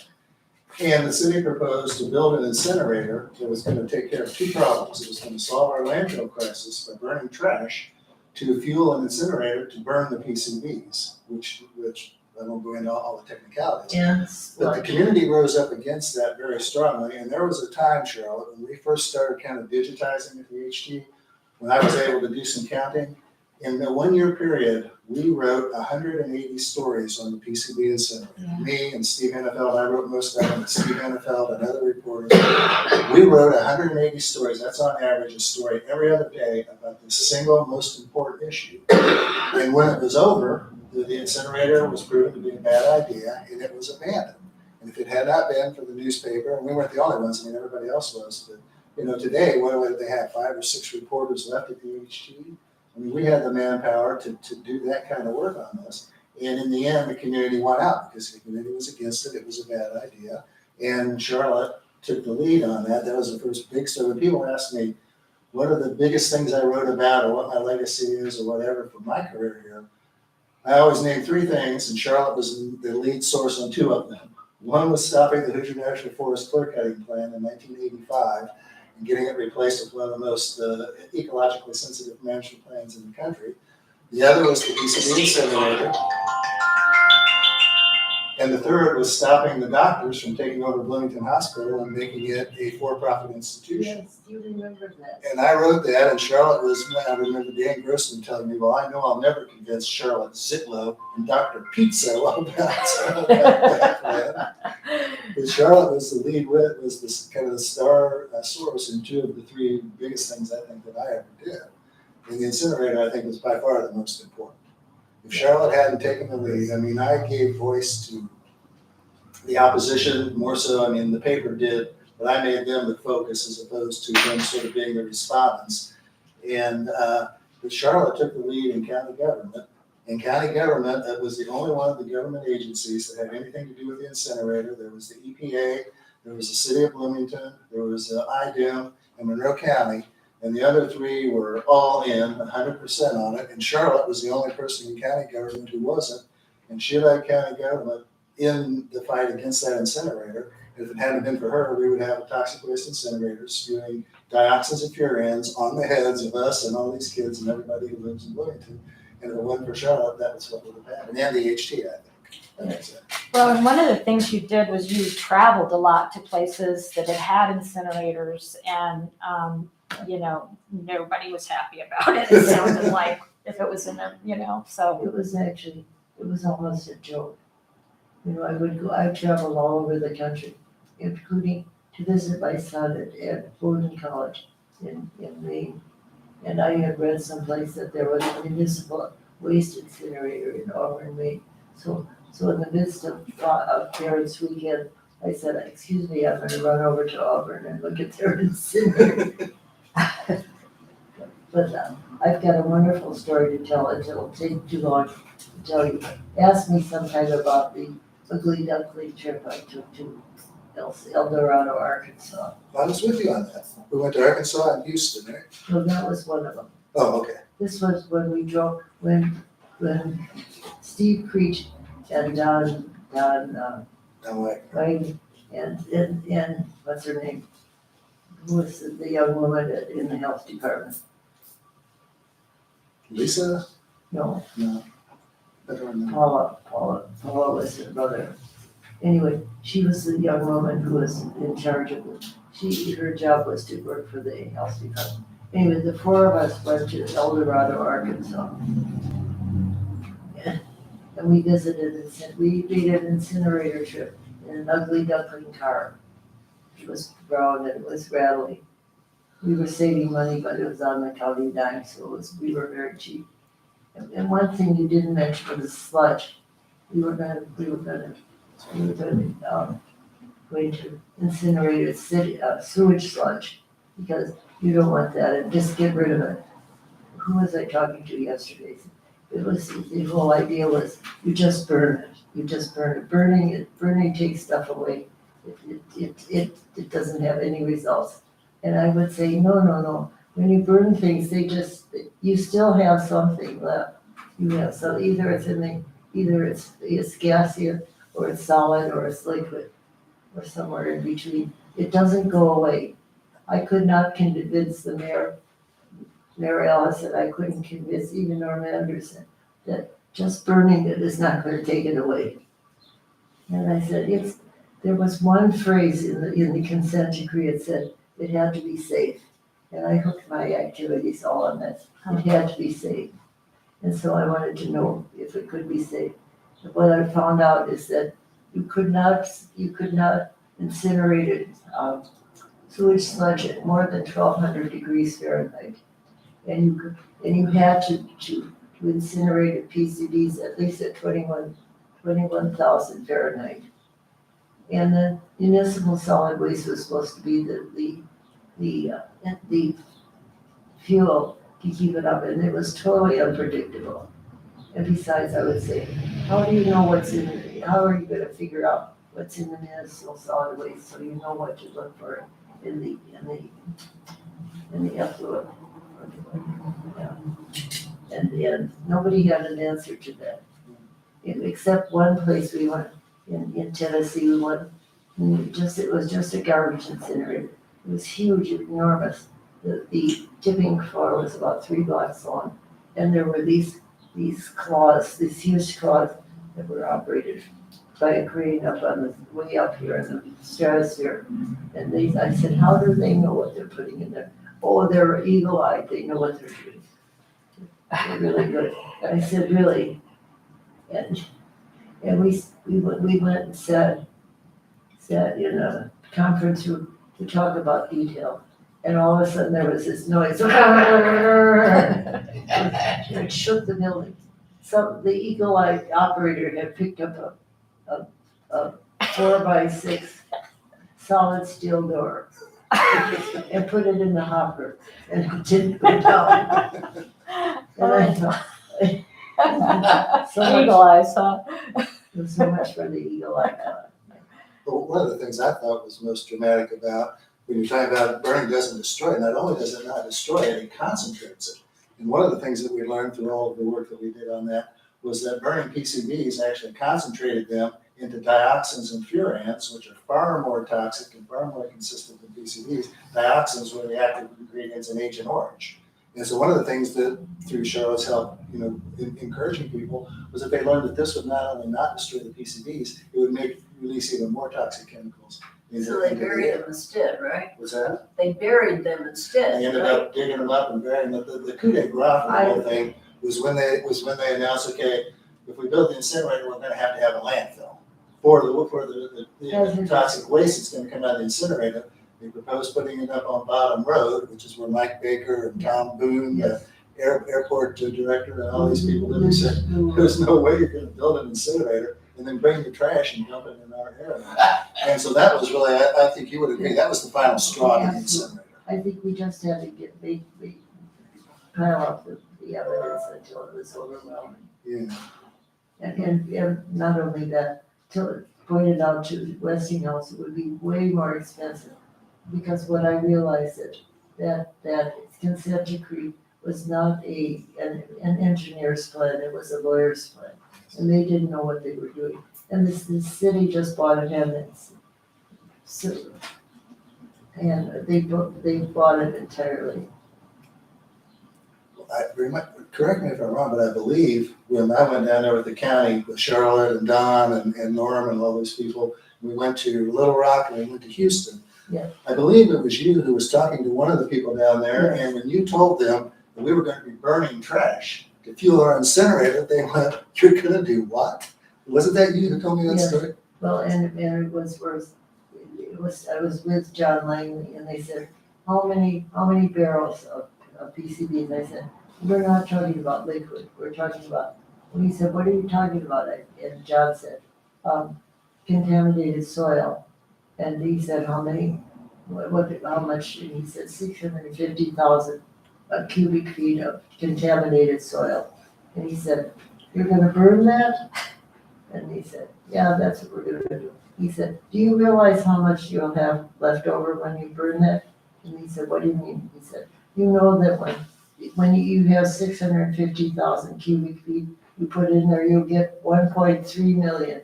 And the city proposed to build an incinerator that was going to take care of two problems. It was going to solve our landfill crisis by burning trash to fuel an incinerator to burn the PCBs, which I won't go into all the technicalities. Yes. But the community rose up against that very strongly, and there was a time, Charlotte, when we first started kind of digitizing at the HT, when I was able to do some counting, In the 1 year period, we wrote 180 stories on the PCB incinerator. Yeah. Me and Steve Hannafeld, I wrote most of them, and Steve Hannafeld and other reporters. We wrote 180 stories, that's on average a story every other day about the single most important issue. And when it was over, the incinerator was proven to be a bad idea and it was abandoned. And if it had not been for the newspaper, and we weren't the only ones, I mean, everybody else was, but today, what do they have, 5 or 6 reporters left at the HT? I mean, we had the manpower to do that kind of work on this. And in the end, the community won out because the community was against it. It was a bad idea. And Charlotte took the lead on that. That was the first big story. When people ask me, what are the biggest things I wrote about or what my legacy is or whatever from my career here, I always name 3 things, and Charlotte was the lead source on 2 of them. One was stopping the Hoosier National Forest clear cutting plan in 1985. And getting it replaced with one of the most ecologically sensitive management plans in the country. The other was the PCB incinerator. And the third was stopping the doctors from taking over Bloomington Hospital and making it a for-profit institution. Yes, you remember that. And I wrote that, and Charlotte I remember Dan Grossman telling me, well, I know I'll never convince Charlotte Zietlow and Dr. Pizzo about that plan. But Charlotte was the lead was this kind of the star source in 2 of the 3 biggest things I think that I ever did. And the incinerator, I think, was by far the most important. If Charlotte hadn't taken the lead, I mean, I gave voice to the opposition more so, I mean, the paper did, but I made them the focus as opposed to them sort of being the respondents. And but Charlotte took the lead in county government. In county government, that was the only one of the government agencies that had anything to do with the incinerator. There was the EPA, there was the city of Bloomington, there was IDEM and Monroe County, and the other 3 were all in 100% on it. And Charlotte was the only person in county government who wasn't. And she led county government in the fight against that incinerator. And if it hadn't been for her, we would have a toxic waste incinerator spewing dioxins and furans on the heads of us and all these kids and everybody who lives in Bloomington. And if it wasn't for Charlotte, that was what would have happened. And the HT, I think. That makes sense. Well, and one of the things you did was you traveled a lot to places that had incinerators and, nobody was happy about it. It sounded like if it was in a, so. It was almost a joke. I'd travel all over the country, including to visit my son at Bloomington College in Maine. And I had read someplace that there was a municipal waste incinerator in Auburn, Maine. So in the midst of Parents' Weekend, I said, excuse me, I'm gonna run over to Auburn and look at their incinerator. But I've got a wonderful story to tell. It'll take too long to tell you. Ask me sometime about the ugly duckling trip I took to El Dorado, Arkansas. I was with you on that. We went to Arkansas and Houston, right? So that was one of them. Oh, okay. This was when we drove, when Steve preached and Don White and what's her name? Who was the young woman in the health department? Lisa? No, I don't remember. Paula was her brother. Anyway, she was the young woman who was in charge of it. Her job was to work for the health department. Anyway, the 4 of us went to El Dorado, Arkansas. And we visited, we made an incinerator trip in an ugly duckling car. It was brown and it was rattling. We were saving money, but it was on the county dime, so we were very cheap. And one thing you didn't mention was sludge. We were going to incinerate sewage sludge because you don't want that and just get rid of it. Who was I talking to yesterday? The whole idea was you just burn it. You just burn it. Burning takes stuff away. It doesn't have any results. And I would say, no. When you burn things, you still have something left. You have some, either it's gaseous or it's solid or it's liquid or somewhere in between. It doesn't go away. I could not convince the Mayor Ellis, and I couldn't convince even Norm Anderson that just burning it is not going to take it away. And I said, there was one phrase in the consent decree, it said it had to be safe. And I hooked my activities all on that. It had to be safe. And so I wanted to know if it could be saved. What I found out is that you could not incinerate it, sewage sludge at more than 1,200 degrees Fahrenheit. And you had to incinerate PCBs at least at 21,000 Fahrenheit. And the municipal solid waste was supposed to be the fuel to keep it up, and it was totally unpredictable. And besides, I would say, how do you know how are you gonna figure out what's in the municipal solid waste, so you know what to look for in the effluent? Yeah. And nobody had an answer to that. Except one place we went, in Tennessee, we went, and it was just a garbage incinerator. It was huge, enormous. The tipping floor was about 3 blocks long, and there were these claws, these huge claws that were operated by a crane up on the, way up here in the stratosphere. And I said, how do they know what they're putting in there? Oh, they're eagle-eyed, they know what they're doing. They're really good. I said, really? And we went and sat in a conference room to talk about detail. And all of a sudden there was this noise. It shook the building. The eagle-eyed operator had picked up a 4x6 solid steel door and put it in the hopper, and it didn't go down. And I thought, so much, Eagle eyes, huh? so much for the eagle-eyed. But one of the things I thought was most dramatic about when you're talking about burning doesn't destroy, not only does it not destroy it, it concentrates it. And one of the things that we learned through all of the work that we did on that was that burning PCBs actually concentrated them into dioxins and furans, which are far more toxic and far more consistent than PCBs. Dioxins were the active ingredients in Agent Orange. And so one of the things that through Charlotte's help, encouraging people was that they learned that this would not only not destroy the PCBs, it would release even more toxic chemicals. So they buried them instead, right? What's that? They buried them instead. They ended right? up digging them up and burying them. The coup de grace for the whole thing was when they announced, okay, if we build the incinerator, we're gonna have a landfill. For the toxic waste that's gonna come out of the incinerator. They proposed putting it up on Bottom Road, which is where Mike Baker and Tom Boone, the airport director, and all these people live. They said, there's no way you're gonna build an incinerator and then bring the trash and dump it in our area. And so that was really, I think you would agree, that was the final straw in the incinerator. I think we just had to pile up the evidence until it was overwhelming. Yeah. And not only that, till it pointed out to Westinghouse, it would be way more expensive. Because what I realized that consent decree was not an engineer's plan, it was a lawyer's plan. And they didn't know what they were doing. And the city just bought it and they bought it entirely. Correct me if I'm wrong, but I believe when I went down there with the county, with Charlotte and Don and Norm and all those people, we went to Little Rock and we went to Houston. Yeah. I believe it was you who was talking to one of the people down there, and when you told them that we were going to be burning trash to fuel our incinerator, they went, "You're going to do what?" Wasn't that you who told me that story? Well, and it was worse. I was with John Langley, and they said, how many barrels of PCB? And I said, we're not talking about liquid, we're talking about, and he said, what are you talking about? And John said, contaminated soil. And he said, how much? And he said 650,000 cubic feet of contaminated soil. And he said, you're gonna burn that? And he said, yeah, that's what we're gonna do. He said, do you realize how much you'll have left over when you burn that? And he said, what do you mean? He said, you know that when you have 650,000 cubic feet, you put in there, you'll get 1.3 million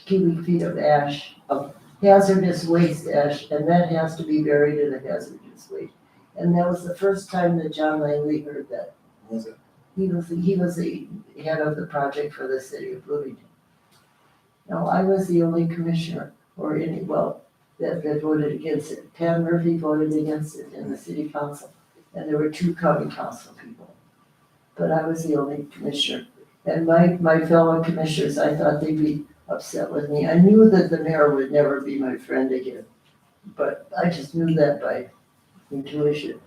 cubic feet of ash, of hazardous waste ash, and that has to be buried in a hazardous waste. And that was the first time that John Langley heard that. Was it? He was the head of the project for the city of Bloomington. Now, I was the only commissioner that voted against it. Pam Murphy voted against it in the city council. and there were 2 county council people. But I was the only commissioner. And my fellow commissioners, I thought they'd be upset with me. I knew that the mayor would never be my friend again, but I just knew that by intuition.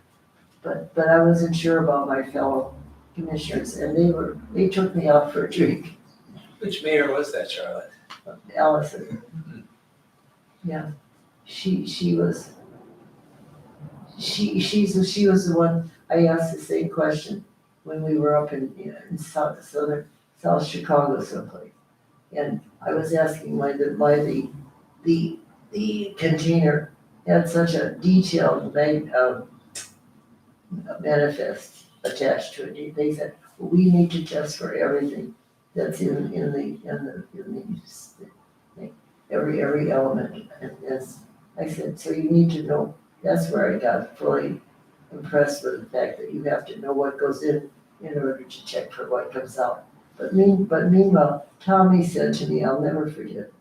But I wasn't sure about my fellow commissioners, and they took me out for a drink. Which mayor was that, Charlotte? Allison. Yeah, she was the one, I asked the same question when we were up in South Chicago someplace. And I was asking why the container had such a detailed manifest attached to it. They said, well, we need to test for everything that's in every element. And as I said, so you need to know, that's where I got fully impressed with the fact that you have to know what goes in order to check for what comes out. But meanwhile, Tommy said to me, I'll never forget,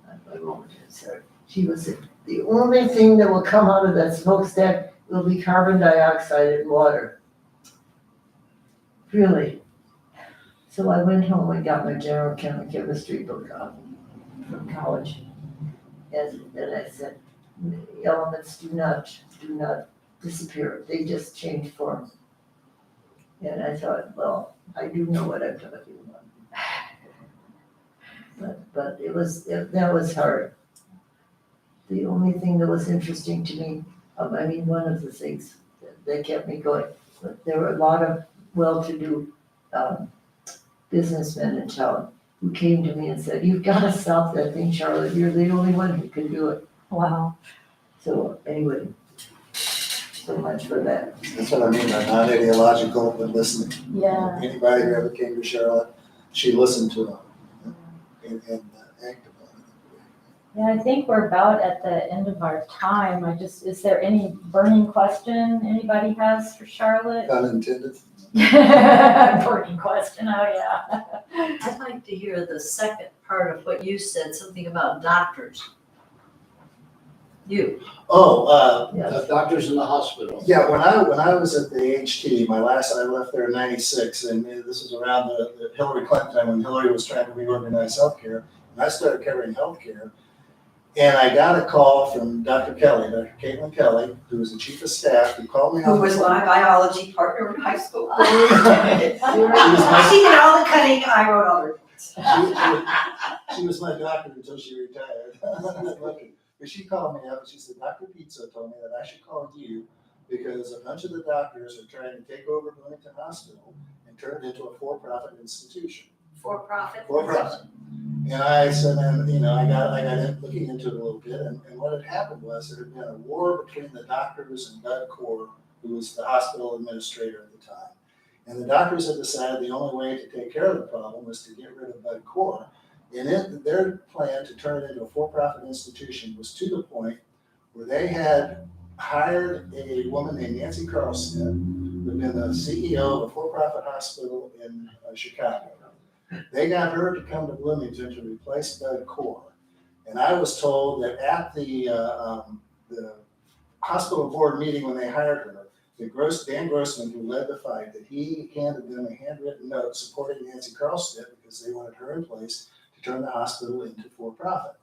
I won't, sorry. She was the only thing that will come out of that smokestack will be carbon dioxide and water. Really. So I went home and got my general chemistry book out from college. And I said, elements do not disappear, they just change form. And I thought, well, I do know what I'm talking about. But that was hard. The only thing that was interesting to me, one of the things that kept me going, but there were a lot of well-to-do businessmen in town who came to me and said, you've got to stop that thing, Charlotte, you're the only one who can do it. Wow. So anyway, so much for that. That's what I mean by non-ideological, but listening. Yeah. Anybody who ever came to Charlotte, she listened to them and acted on it. Yeah, I think we're about at the end of our time. Is there any burning question anybody has for Charlotte? Unintended. Burning question, oh yeah. I'd like to hear the second part of what you said, something about doctors. You. Oh, Doctors in the hospital. yeah, when I was at the HT, I left there in '96, and this was around the Hillary Clinton time when Hillary was trying to reorganize healthcare, and I started covering healthcare. And I got a call from Dr. Kelly, Dr. Caitlin Kelly, who was the chief of staff, who called me. Who was my biology partner in high school. She She did all the cutting, I wrote all the reports. She was my doctor until she retired. But she called me up and she said, Dr. Pizza told me that I should call you because a bunch of the doctors are trying to take over Bloomington Hospital and turn it into a for-profit institution. For profit. For-profit. And I said, I got looking into it a little bit, and what had happened was there had been a war between the doctors and Bud Core, who was the hospital administrator at the time. And the doctors had decided the only way to take care of the problem was to get rid of Bud Core. And their plan to turn it into a for-profit institution was to the point where they had hired a woman named Nancy Carlstead, who had been the CEO of a for-profit hospital in Chicago. They got her to come to Bloomington to replace Bud Core. And I was told that at the hospital board meeting when they hired her, Dan Grossman, who led the fight, that he handed them a handwritten note supporting Nancy Carlstead because they wanted her in place to turn the hospital into for-profit.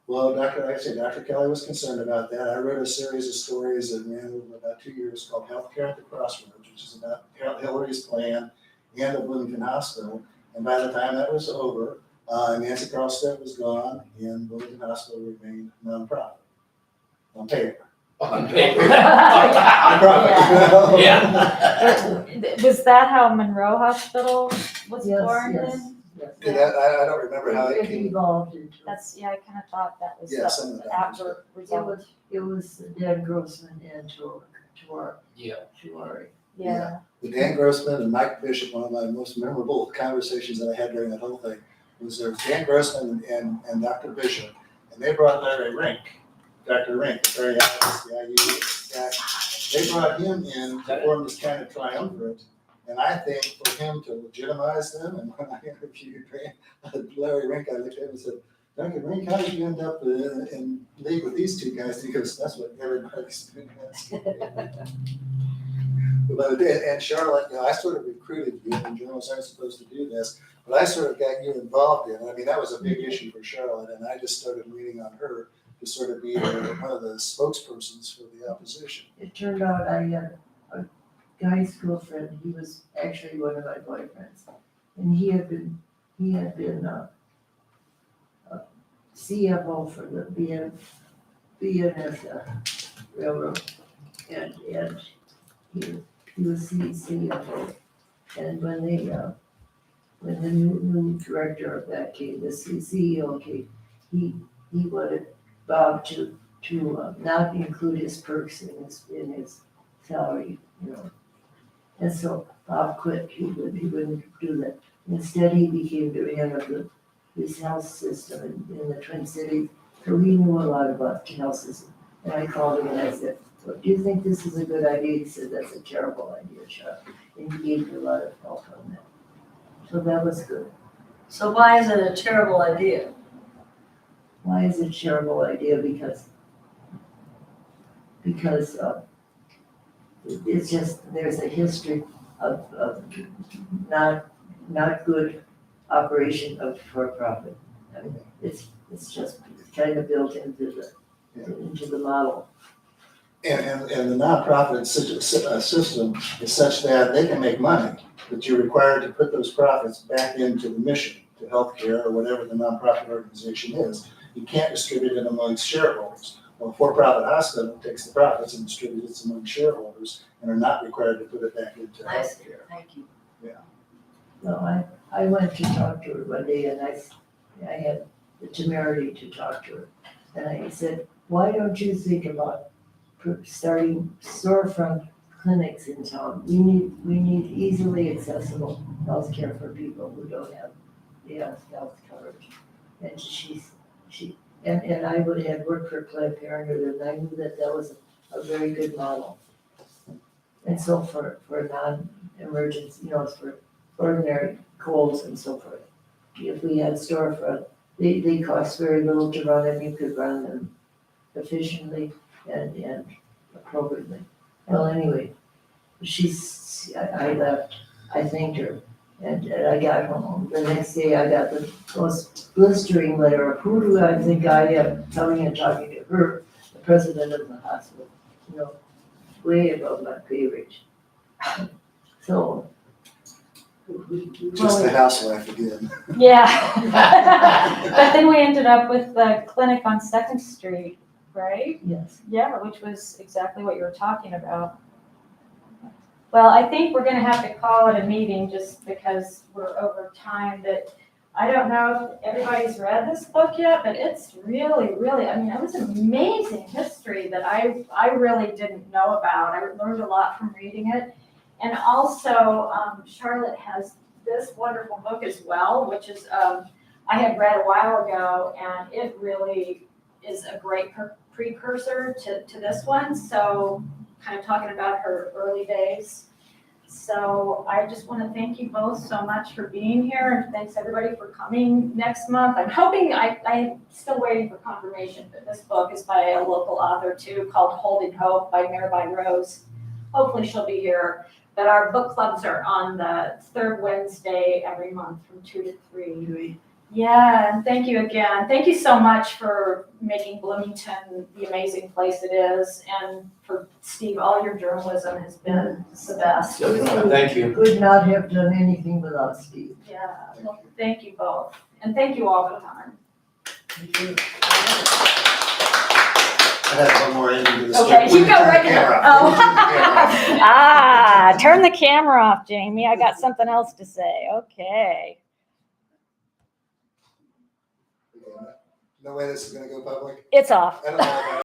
Well, Dr. Kelly was concerned about that. I wrote a series of stories that ran over about 2 years called Healthcare at the Crossroads, which is about Hillary's plan and the Bloomington Hospital. And by the time that was over, Nancy Carlstead was gone and Bloomington Hospital remained nonprofit on paper. On paper. Yeah. Was that how Monroe Hospital was Yes, born yes, in? yes. I don't remember how it came. evolved into. I kind of thought that was Yeah, some of the that after result. It was Dan Grossman and Yeah. Tuari. Yeah. With Dan Grossman and Mike Bishop, one of my most memorable conversations that I had during that whole thing was there was Dan Grossman and Dr. Bishop, and they brought Larry Rink, Dr. Rink, the very obvious guy. They brought him in to form this kind of triumvirate, and I think for him to legitimize them, and when I interviewed Larry Rink, I looked at him and said, Dr. Rink, how did you end up in league with these two guys? Because that's what everybody's doing. But, and Charlotte, you know, I sort of recruited you, and journalists aren't supposed to do this, but I sort of got you involved in it. I mean, that was a big issue for Charlotte, and I just started leaning on her to sort of be one of the spokespersons for the opposition. It turned out I had a guy school friend, he was actually one of my boyfriends. And he had been CFO for the BNS Railroad. And he was CFO. And when the new director of that came, the CEO came, he wanted Bob to not include his perks in his salary, you know. And so Bob quit, he wouldn't do that. Instead, he became the head of this health system in the Twin Cities. So he knew a lot about health system. And I called him and I said, well, do you think this is a good idea? He said, that's a terrible idea, Chuck. And he gave me a lot of help on that. So that was good. So why is it a terrible idea? Why is it a terrible idea? Because it's just, there's a history of not good operation of for-profit. I mean, it's just kind of built into the model. And the nonprofit system is such that they can make money, but you're required to put those profits back into the mission, to healthcare or whatever the nonprofit organization is. You can't distribute it amongst shareholders. Well, a for-profit hospital takes the profits and distributes it among shareholders and are not required to put it back into I see. healthcare. Thank you. No, I went to talk to her one day and I had the temerity to talk to her. And I said, why don't you think about starting storefront clinics in town? We need easily accessible healthcare for people who don't have health coverage. And and I had worked for Planned Parenthood, and I knew that was a very good model. And so for non-emergency, you know, for ordinary colds and so forth, if we had storefront, they cost very little to run, and you could run them efficiently and appropriately. Well, anyway, I left, I thanked her, and I got home. The next day I got the most blistering letter of who do I think I am, coming and talking to her, the president of the hospital, you know, way above my pay rate. So. Just the housewife again. Yeah. But then we ended up with the clinic on 2nd Street, right? Yes. Yeah, which was exactly what you were talking about. Well, I think we're gonna have to call it a meeting just because we're over time, but I don't know if everybody's read this book yet, but it's really, really, I mean, it was an amazing history that I really didn't know about. I learned a lot from reading it. And also, Charlotte has this wonderful book as well, which is, I had read a while ago, and it really is a great precursor to this one. So kind of talking about her early days. So I just want to thank you both so much for being here, and thanks everybody for coming next month. I'm hoping, I'm still waiting for confirmation, but this book is by a local author too, called Holding Hope by Maribel Rose. Hopefully she'll be here. But our book clubs are on the 3rd Wednesday every month from 2 to 3. Yeah, and thank you again. Thank you so much for making Bloomington the amazing place it is. And for Steve, all your journalism has been the best. Thank you. Could not have done anything without Steve. Yeah, well, thank you both. And thank you all for coming. I have one more ending to the story. Okay, We you can go turn right the ahead. camera Oh. off. Turn the camera off, Jamie. I got something else to say. Okay. No way this is gonna go public? It's off. I don't know.